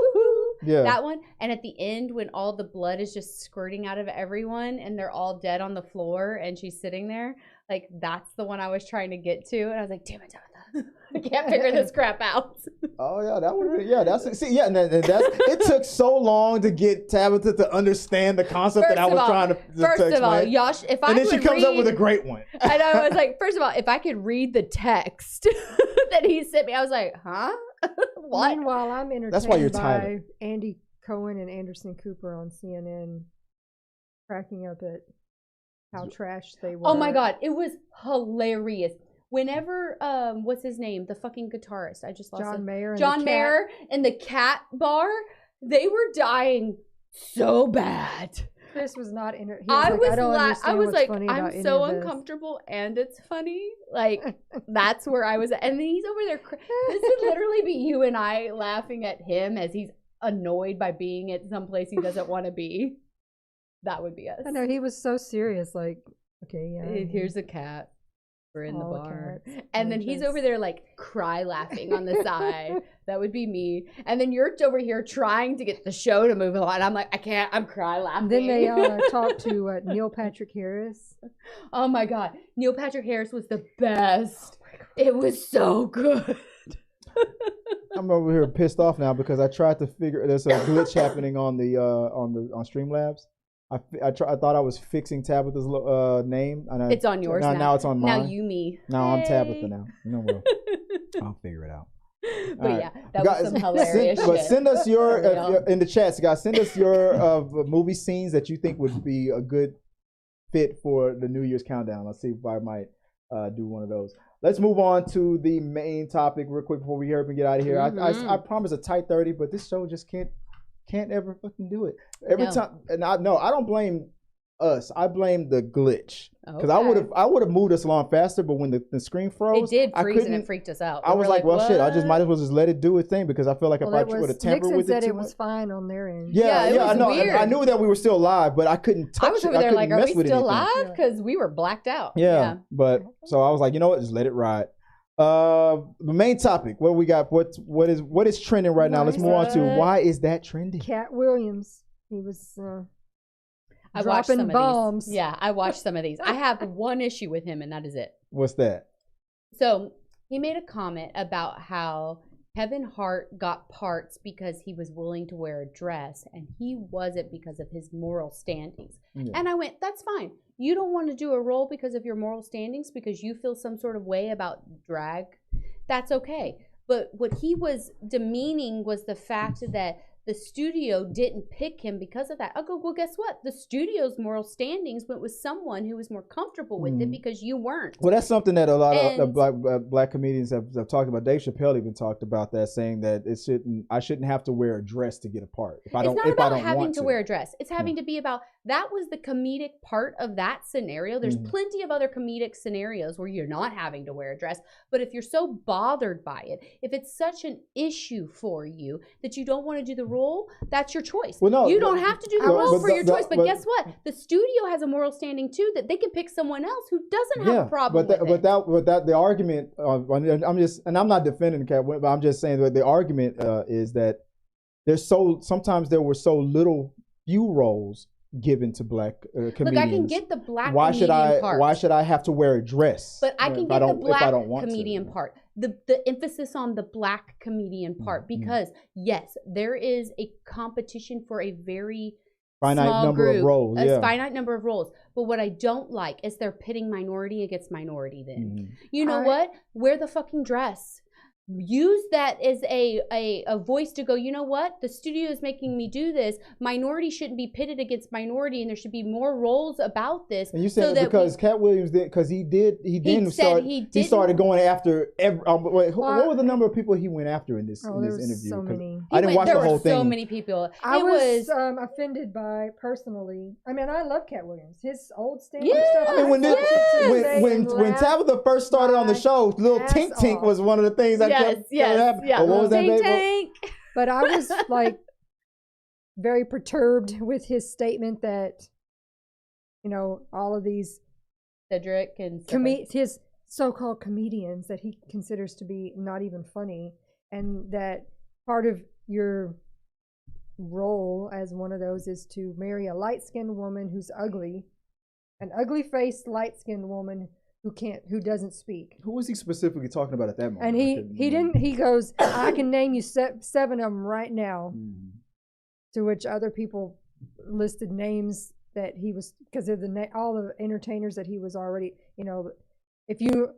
yeah. That one. And at the end, when all the blood is just squirting out of everyone and they're all dead on the floor and she's sitting there, like, that's the one I was trying to get to. And I was like, damn it, Tabitha. I can't figure this crap out. Oh, yeah, that would have been, yeah, and it took so long to get Tabitha to understand the concept that I was trying to explain. First of all, Yosh, if I and then she comes up with a great one. And I was like, first of all, if I could read the text that he sent me, I was like, huh? What? Meanwhile, I'm entertained by Andy Cohen and Anderson Cooper on CNN cracking up at how trash they were. Oh my God, it was hilarious. Whenever, what's his name? The fucking guitarist. I just lost John Mayer. John Mayer and the KATT bar, they were dying so bad. This was not in it. I was like, I'm so uncomfortable and it's funny. Like, that's where I was at. And then he's over there. This would literally be you and I laughing at him as he's annoyed by being at some place he doesn't want to be. That would be us. I know, he was so serious. Like, okay, yeah. Here's a cat. We're in the bar. And then he's over there like cry laughing on the side. That would be me. And then you're over here trying to get the show to move along. I'm like, I can't. I'm cry laughing. Then they talked to Neil Patrick Harris. Oh my God. Neil Patrick Harris was the best. It was so good. I'm over here pissed off now because I tried to figure there's a glitch happening on Streamlabs. I thought I was fixing Tabitha's name. And it's on yours now. Now it's on mine. Now you me. Now I'm Tabitha now. No more. I'll figure it out. But yeah, that was some hilarious shit. But send us your, in the chats, guys, send us your movie scenes that you think would be a good fit for the New Year's countdown. Let's see if I might do one of those. Let's move on to the main topic real quick before we hear up and get out of here. I promise a tight 30, but this show just can't ever fucking do it. Every time, and I don't blame us. I blame the glitch because I would have moved us along faster, but when the screen froze, it did freeze and it freaked us out. I was like, well, shit, I might as well just let it do its thing because I feel like if I would have tampered with it too much. It was fine on their end. Yeah, I know. Weird. I knew that we were still live, but I couldn't touch it. I was over there like, are we still live? Because we were blacked out. Yeah, but so I was like, you know what, just let it ride. The main topic, what we got, what is trending right now? Let's move on to why is that trending? Cat Williams, he was I dropping bombs. Yeah, I watched some of these. I have one issue with him, and that is it. What's that? So he made a comment about how Kevin Hart got parts because he was willing to wear a dress, and he wasn't because of his moral standings. Yeah. And I went, that's fine. You don't want to do a role because of your moral standings, because you feel some sort of way about drag. That's okay. But what he was demeaning was the fact that the studio didn't pick him because of that. I go, well, guess what? The studio's moral standings went with someone who was more comfortable with it because you weren't. Well, that's something that a lot of black comedians have talked about. Dave Chappelle even talked about that, saying that I shouldn't have to wear a dress to get a part. It's not about having to wear a dress. It's having to be about, that was the comedic part of that scenario. There's plenty of other comedic scenarios where you're not having to wear a dress. But if you're so bothered by it, if it's such an issue for you that you don't want to do the role, that's your choice. Well, no, you don't have to do the role for your choice. But guess what? The studio has a moral standing too, that they can pick someone else who doesn't have a problem with it. But the argument, I'm not defending the cat, but I'm just saying that the argument is that sometimes there were so few roles given to black comedians. Look, I can get the black comedian part. Why should I have to wear a dress? But I can get the black comedian part. The emphasis on the black comedian part, because yes, there is a competition for a very finite number of roles. A finite number of roles. But what I don't like is they're pitting minority against minority then. You know what? Wear the fucking dress. use that as a voice to go, you know what? The studio is making me do this. Minority shouldn't be pitted against minority, and there should be more roles about this. And you said so because Katt Williams did, because he started going after what was the number of people he went after in this interview? So many. I didn't watch the whole thing. So many people. I was offended by personally. I mean, I love Katt Williams. His old stand-up stuff. I mean, when Tabitha first started on the show, little Tink Tink was one of the things I kept. Yeah. What was that, Tank. But I was like very perturbed with his statement that, you know, all of these Cedric and his so-called comedians that he considers to be not even funny, and that part of your role as one of those is to marry a light-skinned woman who's ugly, an ugly-faced light-skinned woman who doesn't speak. Who was he specifically talking about at that moment? And he goes, I can name you 7 of them right now. Mm-hmm. To which other people listed names that he was, because of all the entertainers that he was already, you know, if you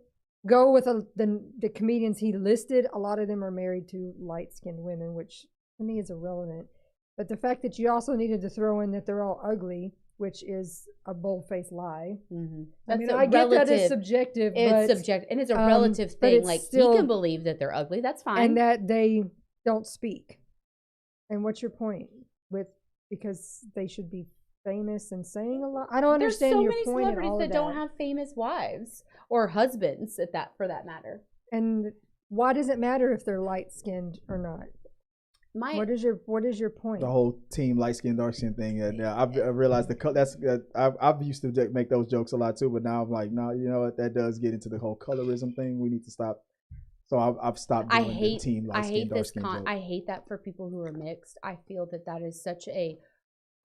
go with the comedians he listed, a lot of them are married to light-skinned women, which to me is irrelevant. But the fact that you also needed to throw in that they're all ugly, which is a bold-faced lie. Mm-hmm. I mean, I get that it's subjective. It's subjective, and it's a relative thing. Like, still, he can believe that they're ugly. That's fine. And that they don't speak. And what's your point? Because they should be famous and saying a lot? I don't understand your point. There's so many celebrities that don't have famous wives or husbands, for that matter. And why does it matter if they're light-skinned or not? What is your point? The whole team light skin, dark skin thing. I've realized I've used to make those jokes a lot too, but now I'm like, no, you know what? That does get into the whole colorism thing. We need to stop. So I've stopped doing the team light skin, dark skin joke. I hate that for people who are mixed. I feel that is such a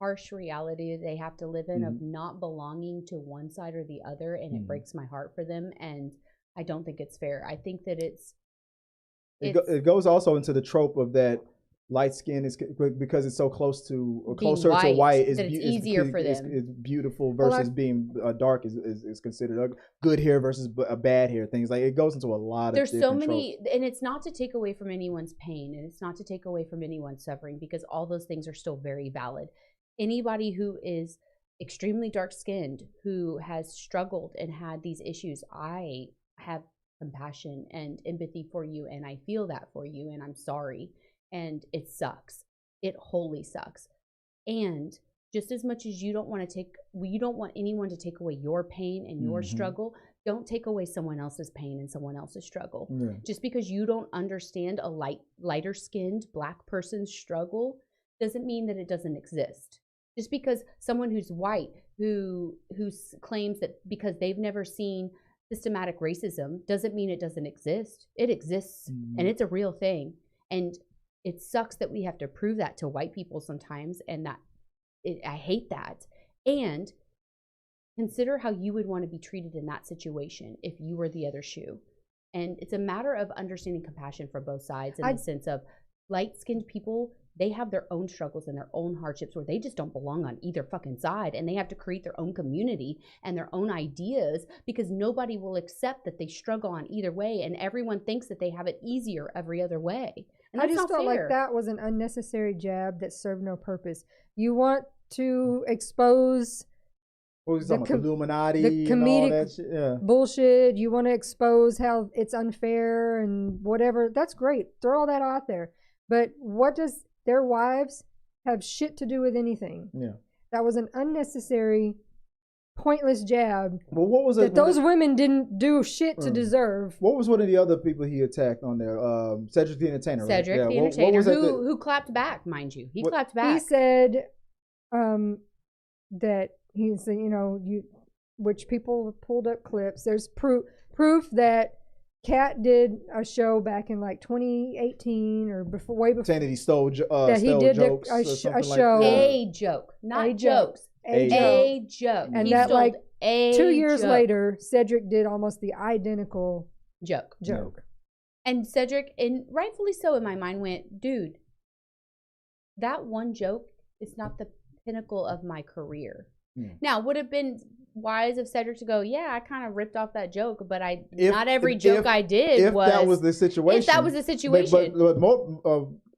harsh reality that they have to live in, mm-hmm. of not belonging to one side or the other, and mm-hmm. it breaks my heart for them. And I don't think it's fair. I think that it goes also into the trope of that. Light skin is because it's so close to or closer to white. It's easier for them. It's beautiful versus being dark is considered good hair versus a bad hair. Things like it goes into a lot of. There's so many, tropes. And it's not to take away from anyone's pain, and it's not to take away from anyone's suffering, because all those things are still very valid. Anybody who is extremely dark skinned, who has struggled and had these issues, I have compassion and empathy for you, and I feel that for you, and I'm sorry. And it sucks. It wholly sucks. And just as much as you don't want anyone to take away your pain and your mm-hmm. struggle, don't take away someone else's pain and someone else's struggle. Yeah. Just because you don't understand a lighter skinned Black person's struggle doesn't mean that it doesn't exist. Just because someone who's white, who claims that because they've never seen systematic racism, doesn't mean it doesn't exist. It exists, mm-hmm. and it's a real thing. And it sucks that we have to prove that to white people sometimes, and I hate that. And consider how you would want to be treated in that situation if you were the other shoe. And it's a matter of understanding compassion for both sides, in the sense of light-skinned people, they have their own struggles and their own hardships where they just don't belong on either fucking side, and they have to create their own community and their own ideas, because nobody will accept that they struggle on either way, and everyone thinks that they have it easier every other way. And I just felt like that was an unnecessary jab that served no purpose. You want to expose the Illuminati, the comedic bullshit. You want to expose how it's unfair and whatever. That's great. Throw all that out there. But what does their wives have shit to do with anything? Yeah, that was an unnecessary, pointless jab. Well, what was it? That those women didn't do shit to deserve. What was one of the other people he attacked on there? Cedric the Entertainer. Right? Cedric the Entertainer, who clapped back, mind you. He clapped back. He said that he's, which people pulled up clips. There's proof that KATT did a show back in like 2018 or before, way before. Saying that he stole that he did jokes a show. A joke, not jokes. A joke. And that like 2 years later, Cedric did almost the identical joke. Yeah. And Cedric, and rightfully so in my mind, went, dude, that one joke is not the pinnacle of my career. Yeah. Now, would have been wise of Cedric to go, yeah, I kind of ripped off that joke, but not every joke I did was. If that was the situation. If that was the situation.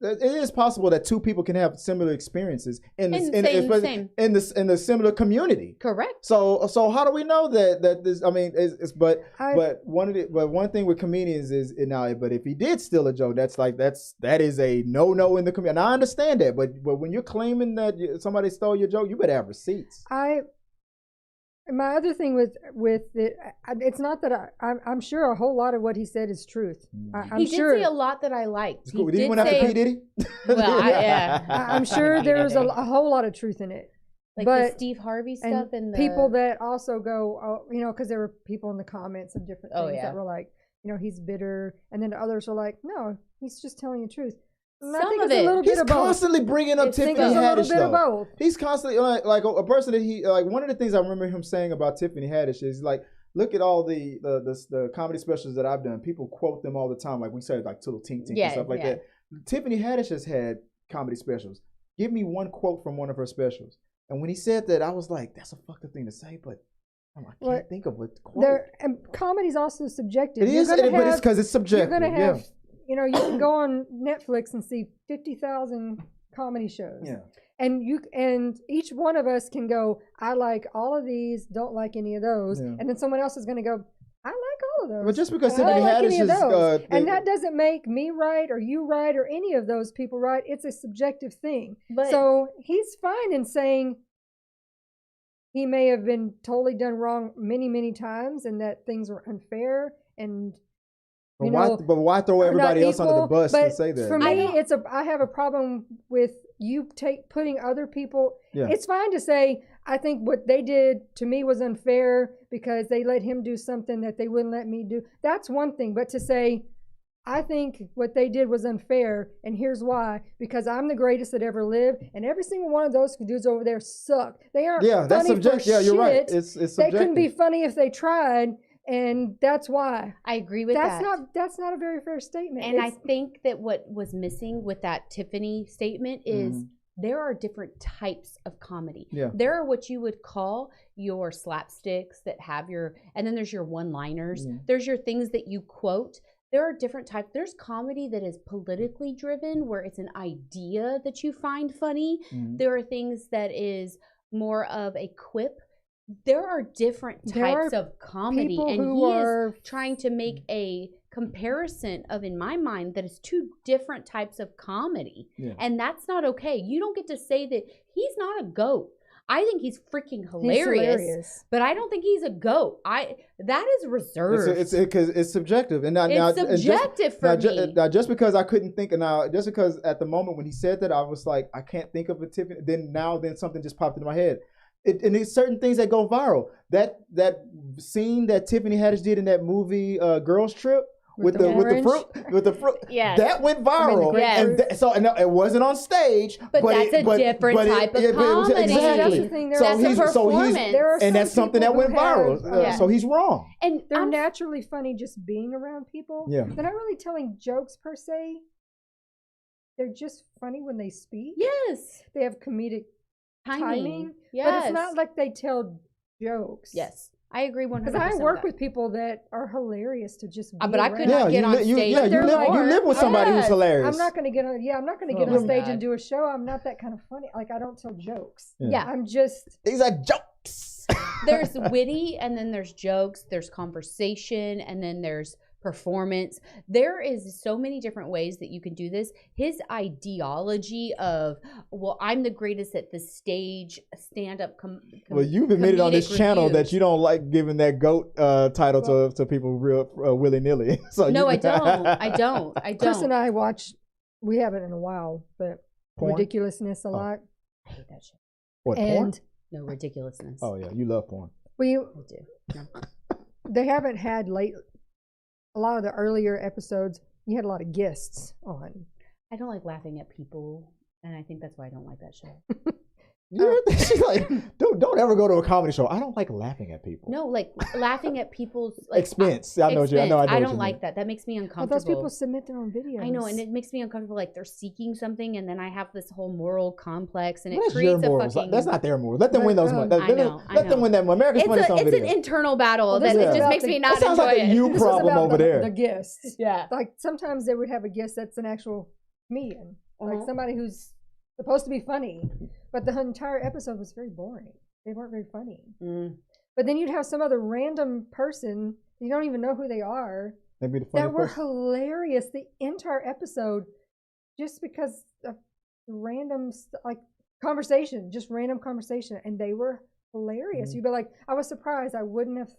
But it is possible that two people can have similar experiences in the similar community. Correct. So how do we know that this? I mean, but one thing with comedians is now. But if he did steal a joke, that is a no in the community. And I understand that, but when you're claiming that somebody stole your joke, you better have receipts. My other thing with it, it's not that I'm sure a whole lot of what he said is truth. He did say a lot that I liked. Cool. Did he went after P. Diddy? Well, yeah. I'm sure there's a whole lot of truth in it. Like but the Steve Harvey stuff and people that also go, because there were people in the comments of different things that were like, he's bitter, and then others were like, no, he's just telling the truth. Some of it. He's constantly bringing up Tiffany Haddish, though. He's constantly like a person that he like. One of the things I remember him saying about Tiffany Haddish is like, look at all the comedy specials that I've done. People quote them all the time, like we said, like Tittle Tink Tink and stuff like that. Tiffany Haddish has had comedy specials. Give me one quote from one of her specials. And when he said that, I was like, that's a fucked up thing to say, but I can't think of what quote. And comedy's also subjective. It is, but it's because it's subjective. You're gonna have. You can go on Netflix and see 50,000 comedy shows. Yeah. And each one of us can go, I like all of these, don't like any of those. Yeah. And then someone else is going to go, I like all of those. But just because Tiffany Haddish is... and that doesn't make me right or you right or any of those people right. It's a subjective thing. So he's fine in saying he may have been totally done wrong many, many times and that things were unfair and... But why throw everybody else under the bus to say that? For me, I have a problem with you putting other people. Yeah. It's fine to say, I think what they did to me was unfair because they let him do something that they wouldn't let me do. That's one thing. But to say, I think what they did was unfair, and here's why. Because I'm the greatest that ever lived, and every single one of those dudes over there suck. They aren't funny that's subjective. Yeah, you're right. It's subjective. They couldn't be funny if they tried. And that's why I agree with that. That's not a very fair statement. And I think that what was missing with that Tiffany statement is there are different types of comedy. Yeah. There are what you would call your slapsticks that have and then there's your one-liners. There's your things that you quote. There are different types. There's comedy that is politically driven, where it's an idea that you find funny. There are things that is more of a quip. There are different types of comedy, and he is trying to make a comparison of, in my mind, that is two different types of comedy, and that's not okay. You don't get to say that he's not a goat. I think he's freaking hilarious, but I don't think he's a goat. That is reserved. It's because it's subjective, and it's subjective for me. Just because I couldn't think, just because at the moment when he said that, I was like, I can't think of a Tiffany. Then something just popped into my head. And there's certain things that go viral. That scene that Tiffany Haddish did in that movie Girls Trip with the fruit, that went viral. It wasn't on stage, but that's a different type of comedy. Exactly. That's a performance, and that's something that went viral. So he's wrong. And they're naturally funny just being around people. Yeah. They're not really telling jokes per se. They're just funny when they speak. Yes. They have comedic timing, but it's not like they tell jokes. Yes, I agree 100%. Because I work with people that are hilarious to just. Be but I could not get on stage. You live with somebody who's hilarious. I'm not going to get on. Yeah, I'm not going to get on stage and do a show. I'm not that kind of funny. Like I don't tell jokes. Yeah, I'm just. These are jokes. There's witty, and then there's jokes. There's conversation, and then there's performance. There is so many different ways that you can do this. His ideology of, well, I'm the greatest at the stage, stand-up well, you've admitted on this channel that you don't like giving that GOAT title to people real willy-nilly. So no, I don't. Chris and I watch, we haven't in a while, but porn? Ridiculousness a lot. I hate that shit. What, porn? No, ridiculousness. Oh yeah, you love porn. I do. No. They haven't had a lot of the earlier episodes, you had a lot of guests on. I don't like laughing at people, and I think that's why I don't like that show. She's like, don't ever go to a comedy show. I don't like laughing at people. No, like laughing at people's like, expense. I know. I don't like that. That makes me uncomfortable. Well, those people submit their own videos. I know, and it makes me uncomfortable. Like they're seeking something, and then I have this whole moral complex, and it creates a fucking. That's not their morals. Let them win those money. Let them win that money. America's money. It's an internal battle that it just makes me not enjoy like it. A you problem over there. The guests. Yeah. Like sometimes they would have a guest that's an actual comedian, like somebody who's supposed to be funny, but the entire episode was very boring. They weren't very funny. But then you'd have some other random person, you don't even know who they are, that were hilarious the entire episode just because of random, like conversation, just random conversation. And they were hilarious. You'd be like, I was surprised. I wouldn't have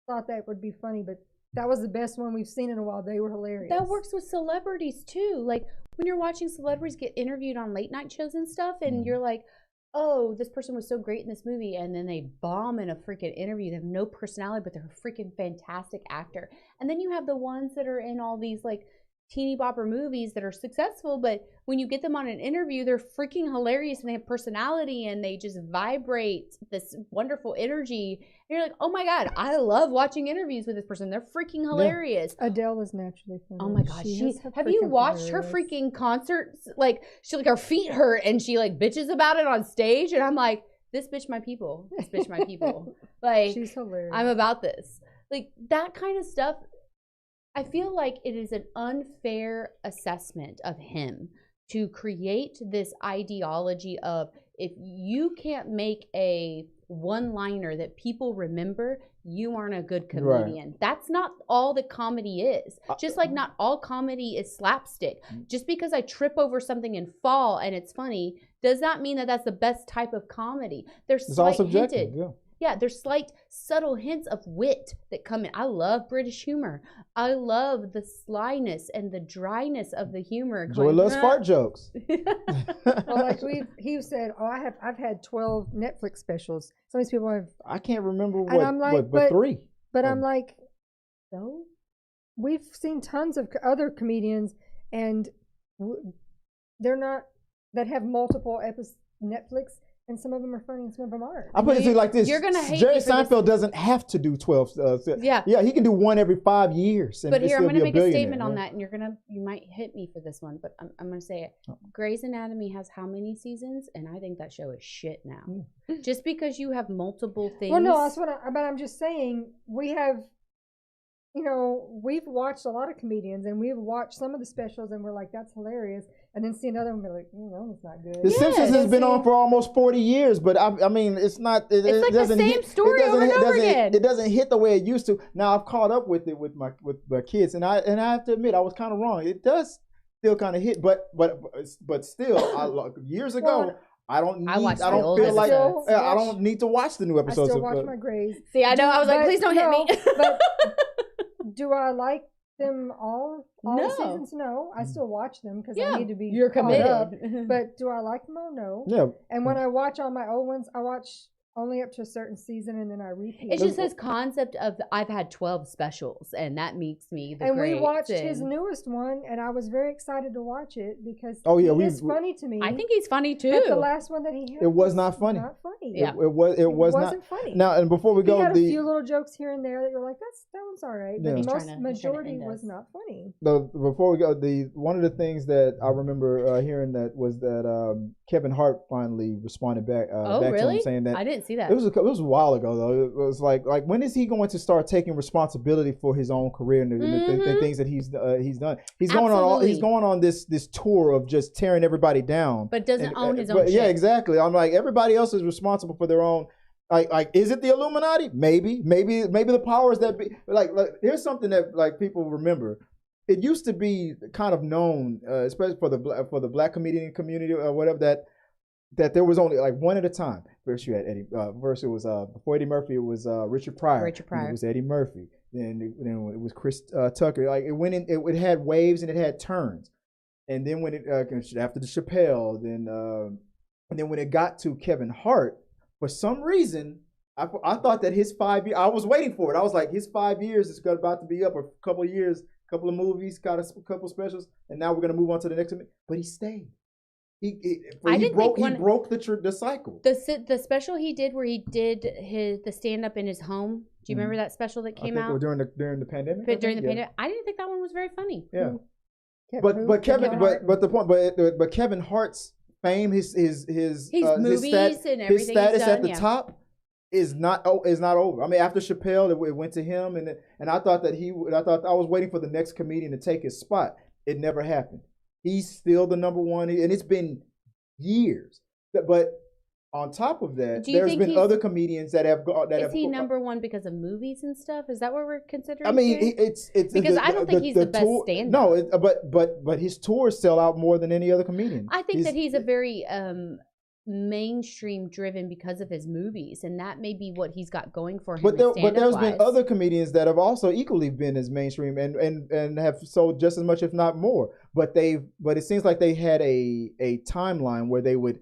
thought that would be funny, but that was the best one we've seen in a while. They were hilarious. That works with celebrities too. Like when you're watching celebrities get interviewed on late night shows and stuff, and you're like, oh, this person was so great in this movie, and then they bomb in a freaking interview. They have no personality, but they're a freaking fantastic actor. And then you have the ones that are in all these like teeny bopper movies that are successful, but when you get them on an interview, they're freaking hilarious and they have personality and they just vibrate this wonderful energy. And you're like, oh my God, I love watching interviews with this person. They're freaking hilarious. Yeah. Adele is naturally funny. Oh my gosh. Have you watched her freaking concerts? Like her feet hurt and she like bitches about it on stage. And I'm like, this bitch my people. This bitch my people. Like, she's hilarious. I'm about this. Like that kind of stuff. I feel like it is an unfair assessment of him to create this ideology of if you can't make a one-liner that people remember, you aren't a good comedian. Right. That's not all that comedy is. Just like not all comedy is slapstick. Just because I trip over something and fall and it's funny does not mean that that's the best type of comedy. It's all subjective. Yeah, there's slight, subtle hints of wit that come in. I love British humor. I love the slyness and the dryness of the humor. Joy loves fart jokes. Well, like he said, I've had 12 Netflix specials. Some of these people have. I can't remember but 3. But I'm like, so we've seen tons of other comedians, and they're not that have multiple episodes Netflix. And some of them are funny and some of them aren't. I put it like this. You're gonna hate Jerry Seinfeld doesn't have to do 12. Yeah, he can do one every 5 years. But here, I'm going to make a statement on that, and you might hit me for this one, but I'm going to say it. Grey's Anatomy has how many seasons? And I think that show is shit now. Just because you have multiple things. Well, no, that's but I'm just saying we have. We've watched a lot of comedians, and we've watched some of the specials, and we're like, that's hilarious. And then see another one, we're like, it's not good. The Simpsons has been on for almost 40 years, but I mean, it's not. It's like the same story over and over again. It doesn't hit the way it used to. Now I've caught up with it with my kids, and I have to admit I was kind of wrong. It does still kind of hit, but still, years ago. I don't need to watch the new episodes. I still watch my Greys. See, I know. I was like, please don't hit me. But do I like them all the seasons? No, I still watch them because I need to be caught up. But do I like them all? No. Yeah. And when I watch all my old ones, I watch only up to a certain season, and then I repeat. It's just this concept of I've had 12 specials, and that makes me the great. And we watched his newest one, and I was very excited to watch it because he's funny to me. I think he's funny too. But the last one that he had, it was not funny. Not funny. Yeah. It wasn't funny. Now, and before we go, he had a few little jokes here and there that you're like, that one's all right, but the majority was not funny. Before we go, one of the things that I remember hearing that was that Kevin Hart finally responded back. Back to him saying that I didn't see that. It was a while ago though. It was like when is he going to start taking responsibility for his own career and the things that he's done? He's going on this tour of just tearing everybody down, but doesn't own his own shit. Yeah, exactly. I'm like, everybody else is responsible for their own. Like, is it the Illuminati? Maybe the powers that be. Like here's something that like people remember. It used to be kind of known, especially for the black comedian community or whatever, that there was only like one at a time. First you had Eddie. First it was before Eddie Murphy, it was Richard Pryor. It was Eddie Murphy. Then it was Chris Tucker. Like it went in. It had waves and it had turns. And then when it after the Chappelle, then when it got to Kevin Hart, for some reason I thought that his 5 years. I was waiting for it. I was like, his 5 years is about to be up. A couple of years, couple of movies, got a couple of specials, and now we're gonna move on to the next one. But he stayed. he broke the cycle. The special he did where he did the stand up in his home. Do you remember that special that came out during the pandemic? Pandemic, I didn't think that one was very funny. Yeah, but Kevin Hart's fame, his movies and everything, his status at the top is not over. I mean, after Chappelle, it went to him, and I thought I was waiting for the next comedian to take his spot. It never happened. He's still the number one, and it's been years. But on top of that, there's been other comedians that have gone. Is he number one because of movies and stuff? Is that what we're considering? I mean, it's because I don't think he's the best stand-up. No, but his tours sell out more than any other comedian. I think that he's a very mainstream driven because of his movies, and that may be what he's got going for him. But there's been other comedians that have also equally been as mainstream and have sold just as much, if not more. But it seems like they had a timeline where they would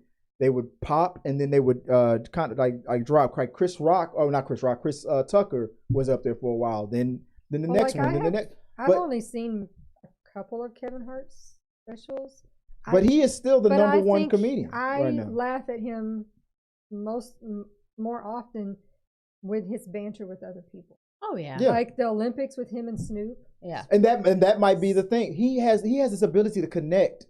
pop and then they would kind of like drop. Like Chris Tucker was up there for a while. Then the next one, then the next. I've only seen a couple of Kevin Hart's specials. But he is still the number one comedian right now. I laugh at him more often with his banter with other people. Oh yeah. Like the Olympics with him and Snoop. Yeah. And that might be the thing. He has this ability to connect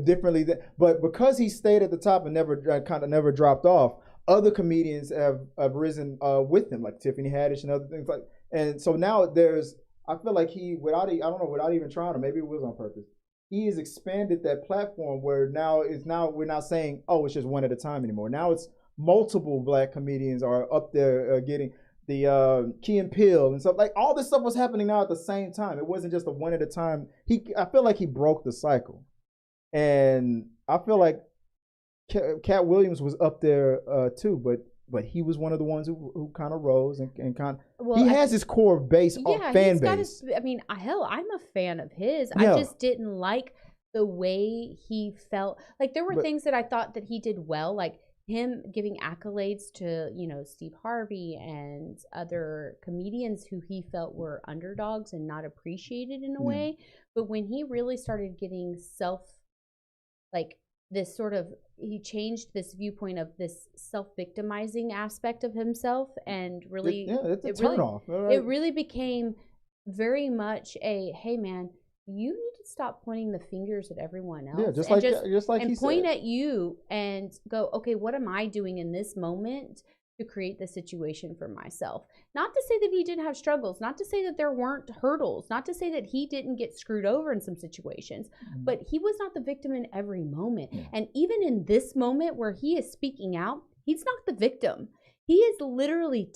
differently. But because he stayed at the top and never dropped off, other comedians have risen with him, like Tiffany Haddish and other things like. And so now I feel like without even trying, or maybe it was on purpose. He has expanded that platform where we're not saying, oh, it's just one at a time anymore. Now it's multiple black comedians are up there getting the Key and Peele and stuff. Like all this stuff was happening now at the same time. It wasn't just a one at a time. I feel like he broke the cycle, and I feel like Katt Williams was up there too, but he was one of the ones who kind of rose and kind of. He has his core base, fan base. I'm a fan of his. Yeah. I just didn't like the way he felt. Like there were things that I thought that he did well, like him giving accolades to Steve Harvey and other comedians who he felt were underdogs and not appreciated in a way. But when he really started getting this sort of, he changed this viewpoint of this self-victimizing aspect of himself, and really, it's a turnoff. It really became very much hey man, you need to stop pointing the fingers at everyone else. Yeah, just like he point said. At you and go, okay, what am I doing in this moment to create the situation for myself? Not to say that he didn't have struggles, not to say that there weren't hurdles, not to say that he didn't get screwed over in some situations, but he was not the victim in every moment. Yeah. And even in this moment where he is speaking out, he's not the victim. He is literally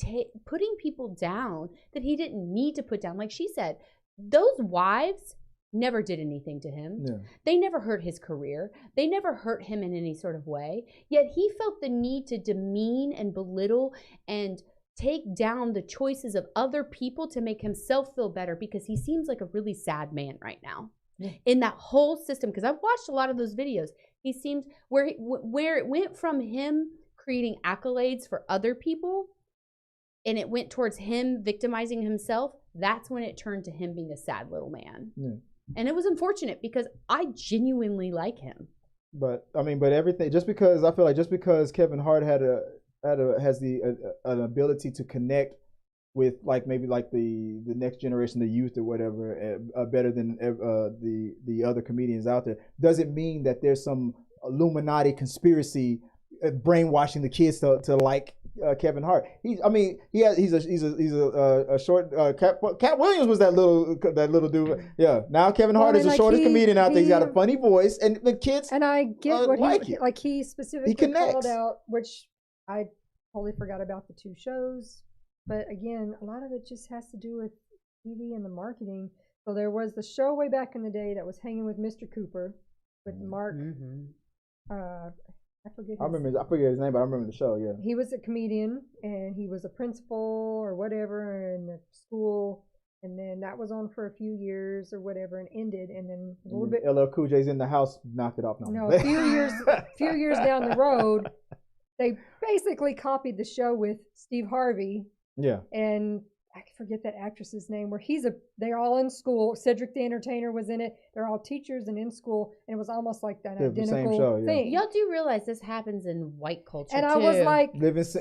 putting people down that he didn't need to put down. Like she said, those wives never did anything to him. Yeah. They never hurt his career. They never hurt him in any sort of way. Yet he felt the need to demean and belittle and take down the choices of other people to make himself feel better, because he seems like a really sad man right now. Yeah. In that whole system, because I've watched a lot of those videos. He seems where it went from him creating accolades for other people and it went towards him victimizing himself, that's when it turned to him being a sad little man. Yeah. And it was unfortunate because I genuinely like him. But everything, just because Kevin Hart has an ability to connect with maybe the next generation, the youth or whatever, better than the other comedians out there, doesn't mean that there's some Illuminati conspiracy brainwashing the kids to like Kevin Hart. He's a short. Katt Williams was that little dude. Yeah. Now Kevin Hart is the shortest comedian out there. He's got a funny voice, and the kids. And I get what he specifically called out, which I totally forgot about the two shows. But again, a lot of it just has to do with TV and the marketing. So there was the show way back in the day that was Hanging with Mr. Cooper with Mark. Mm-hmm. I forget his name, but I remember the show. Yeah, he was a comedian and he was a principal or whatever in the school, and then that was on for a few years or whatever and ended, and then a little bit. LL Cool J's in the house knocked it off. No, a few years down the road, they basically copied the show with Steve Harvey. Yeah, and I forget that actress's name, where they're all in school. Cedric the Entertainer was in it. They're all teachers and in school, and it was almost like that identical thing. Y'all do realize this happens in white culture, and too. I was like, living he's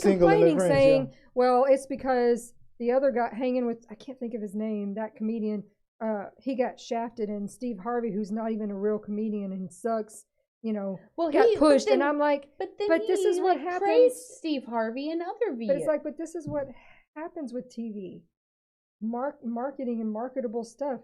single complaining, and saying, well, it's because the other guy hanging with, I can't think of his name, that comedian, he got shafted, and Steve Harvey, who's not even a real comedian and sucks, got pushed. And I'm like, but this is what happens. Steve Harvey and other videos. But it's like, but this is what happens with TV. Marketing and marketable stuff.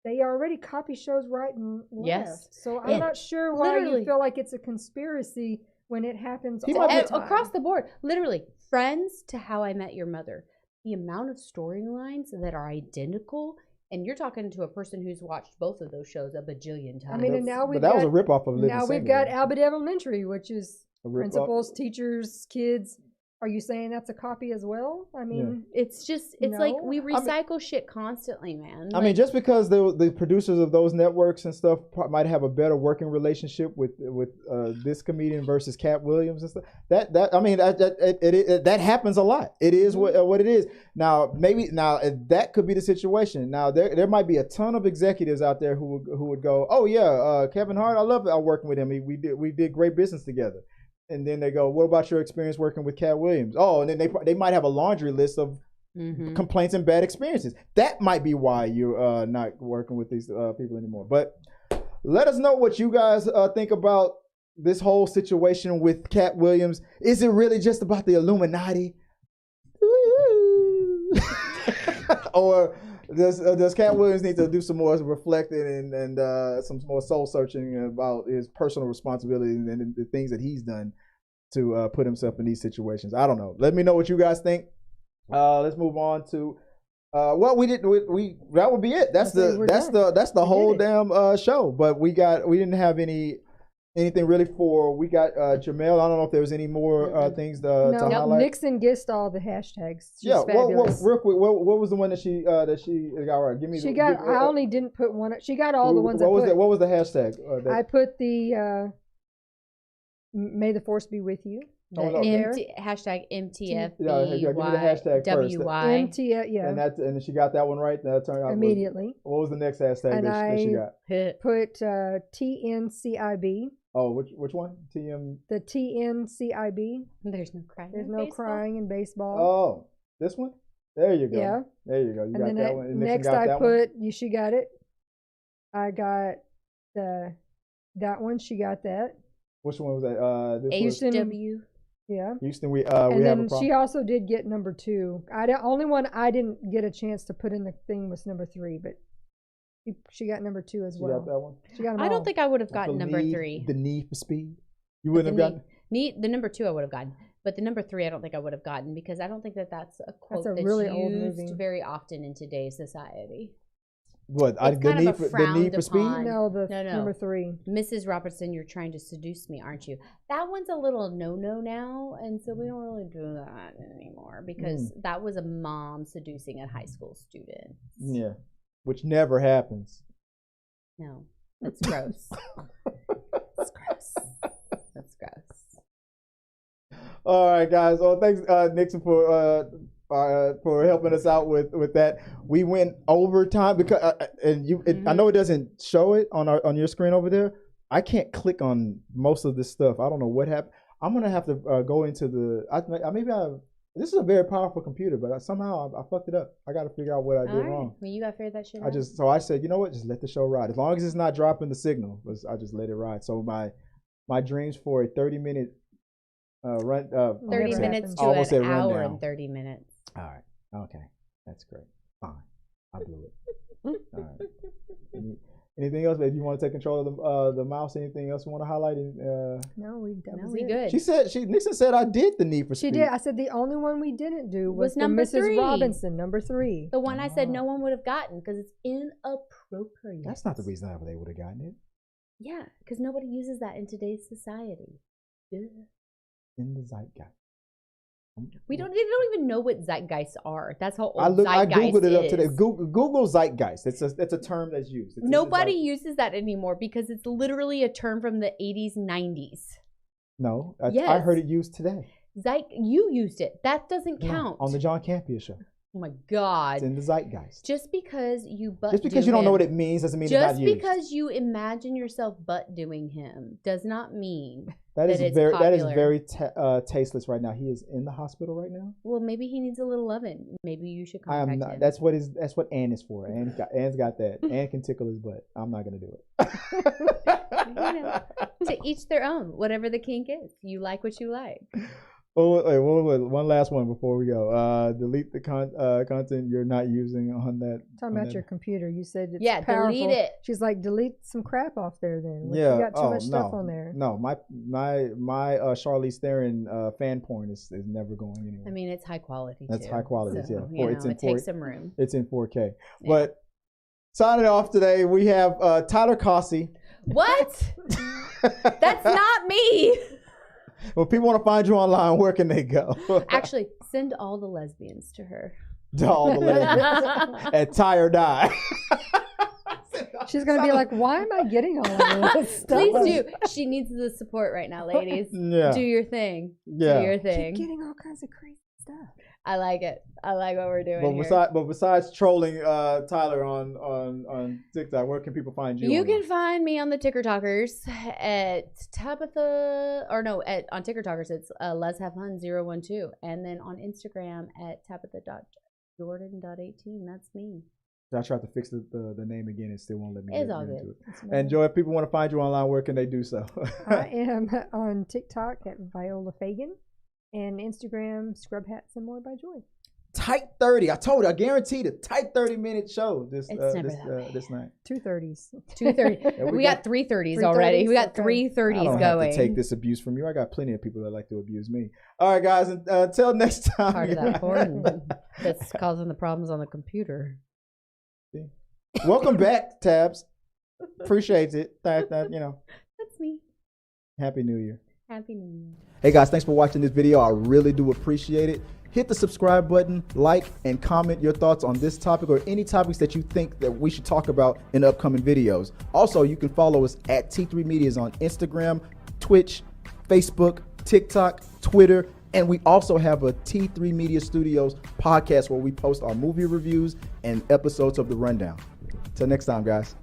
They already copy shows right and left. Yes. So I'm not sure why you feel like it's a conspiracy when it happens all the time. Across the board. Literally, Friends to How I Met Your Mother. The amount of storylines that are identical, and you're talking to a person who's watched both of those shows a bajillion times. I mean, and now that was a ripoff of Living Single. Now we've got Abbott Elementary, which is principals, teachers, kids. Are you saying that's a copy as well? I mean, it's like we recycle shit constantly, man. I mean, just because the producers of those networks and stuff might have a better working relationship with this comedian versus Katt Williams and stuff. That happens a lot. It is what it is. Now that could be the situation. Now there might be a ton of executives out there who would go, oh yeah, Kevin Hart, I love working with him. We did great business together. And then they go, what about your experience working with Katt Williams? Oh, and then they might have a laundry list of complaints and bad experiences. That might be why you're not working with these people anymore. But let us know what you guys think about this whole situation with Katt Williams. Is it really just about the Illuminati? Or does Katt Williams need to do some more reflecting and some more soul searching about his personal responsibility and the things that he's done to put himself in these situations? I don't know. Let me know what you guys think. Let's move on to that would be it. That's the whole damn show. But we didn't have anything really we got Jamel. I don't know if there was any more things to highlight. Nixon guessed all the hashtags. She's fabulous. Real quick, what was the one that she got right? Give me. I only didn't put one. She got all the ones. What was the hashtag? I put the May the Force be with you. Hashtag MTF. Give me the hashtag first. MTF, and then she got that one right. That turned out immediately. What was the next hashtag that she got? Put TNCIB. Oh, which one? The TNCIB. There's no crying. There's no crying in baseball. Oh, this one? There you go. Yeah. There you go. You got that one. And next I put she got it. I got that one. She got that. Which one was that? HW. Yeah. Houston, we and have then a problem. she also did get number 2. Only one I didn't get a chance to put in the thing was number 3, but she got number 2 as well. She got that one. She got them I all. don't think I would have gotten number 3. The need for speed. You wouldn't have gotten. The number 2 I would have gotten, but the number 3 I don't think I would have gotten because I don't think that's a quote that's really used old movie. very often in today's society. What? The need for speed? No, number 3. Mrs. Robertson, you're trying to seduce me, aren't you? That one's a little no-no now, and so we don't really do that anymore because that was a mom seducing a high school student. Yeah, which never happens. No, that's gross. That's gross. That's gross. All right, guys. Well, thanks, Nixon, for helping us out with that. We went overtime because I know it doesn't show it on your screen over there. I can't click on most of this stuff. I don't know what happened. I'm gonna have to go into this is a very powerful computer, but somehow I fucked it up. I got to figure out what I did wrong. Well, you got to figure that shit out. I said, you know what? Just let the show ride. As long as it's not dropping the signal, I just let it ride. So my dreams for a 30-minute run. 30 minutes to an hour and 30 minutes. All right. Okay. That's great. Fine. I blew it. All right. Anything else? If you want to take control of the mouse, anything else you want to highlight? No, we good. Nixon said I did the need for speed. She did. I said the only one we didn't do was number Mrs. 3. Robinson, number 3. The one I said no one would have gotten because it's inappropriate. That's not the reason they would have gotten it. Yeah, because nobody uses that in today's society. Yeah. In the zeitgeist. They don't even know what zeitgeists are. That's how old zeitgeist I googled it up is. today. Google zeitgeist. It's a term that's used. Nobody uses that anymore because it's literally a term from the 80s, 90s. No, I heard it used today. You used it. That doesn't count. On the John Campea show. Oh my God. It's in the zeitgeist. Just because you don't know what it means doesn't mean it's not used. Just because you imagine yourself butt doing him does not mean that it's very popular. That is very tasteless right now. He is in the hospital right now. Well, maybe he needs a little loving. Maybe you should contact him. That's what Ann is for. Ann's got that. Ann can tickle his butt. I'm not gonna do it. To each their own. Whatever the kink is, you like what you like. Oh, wait, one last one before we go. Delete the content you're not using on that. Talking about your computer, you said it's powerful. Delete it. She's like, delete some crap off there then. You got too much stuff on there. No, my Charlize Theron fan porn is never going anywhere. I mean, it's high quality. That's high quality. So, yeah, it takes some room. It's in 4K. Yeah. But signing off today, we have Tyler Cossey. What? That's not me. Well, people want to find you online. Where can they go? Actually, send all the lesbians to her. All the lesbians at Tie or Die. She's gonna be like, "Why am I getting all of this stuff?" Please do. She needs the support right now, ladies. Yeah. Do your thing. Yeah. Do your thing. Keep getting all kinds of crazy stuff. I like it. I like what we're doing. But besides trolling Tyler on TikTok, where can people find you? You can find me on the TikTokers at Tabitha, on TikTokers it's Let's Have Fun 012, and then on Instagram at Tabitha.Jordan.18. That's me. I tried to fix the name again and still won't let me. It's all good. And Joy, if people want to find you online, where can they do so? I am on TikTok at Viola Fagan. And Instagram, Scrub Hats and More by Joy. Tight 30. I told you, I guaranteed a tight 30-minute show this night. 2:30s. 2:30. We got 3:30s already. We got 3:30s going. I don't have to take this abuse from you. I got plenty of people that like to abuse me. All right, guys. Until next time. Part of that porn that's causing the problems on the computer. Welcome back, Tabs. Appreciate it. That's me. Happy New Year. Happy New Year. Hey guys, thanks for watching this video. I really do appreciate it. Hit the subscribe button, like, and comment your thoughts on this topic or any topics that you think that we should talk about in upcoming videos. Also, you can follow us at T3 Medias on Instagram, Twitch, Facebook, TikTok, Twitter, and we also have a T3 Media Studios podcast where we post our movie reviews and episodes of The Rundown. Till next time, guys.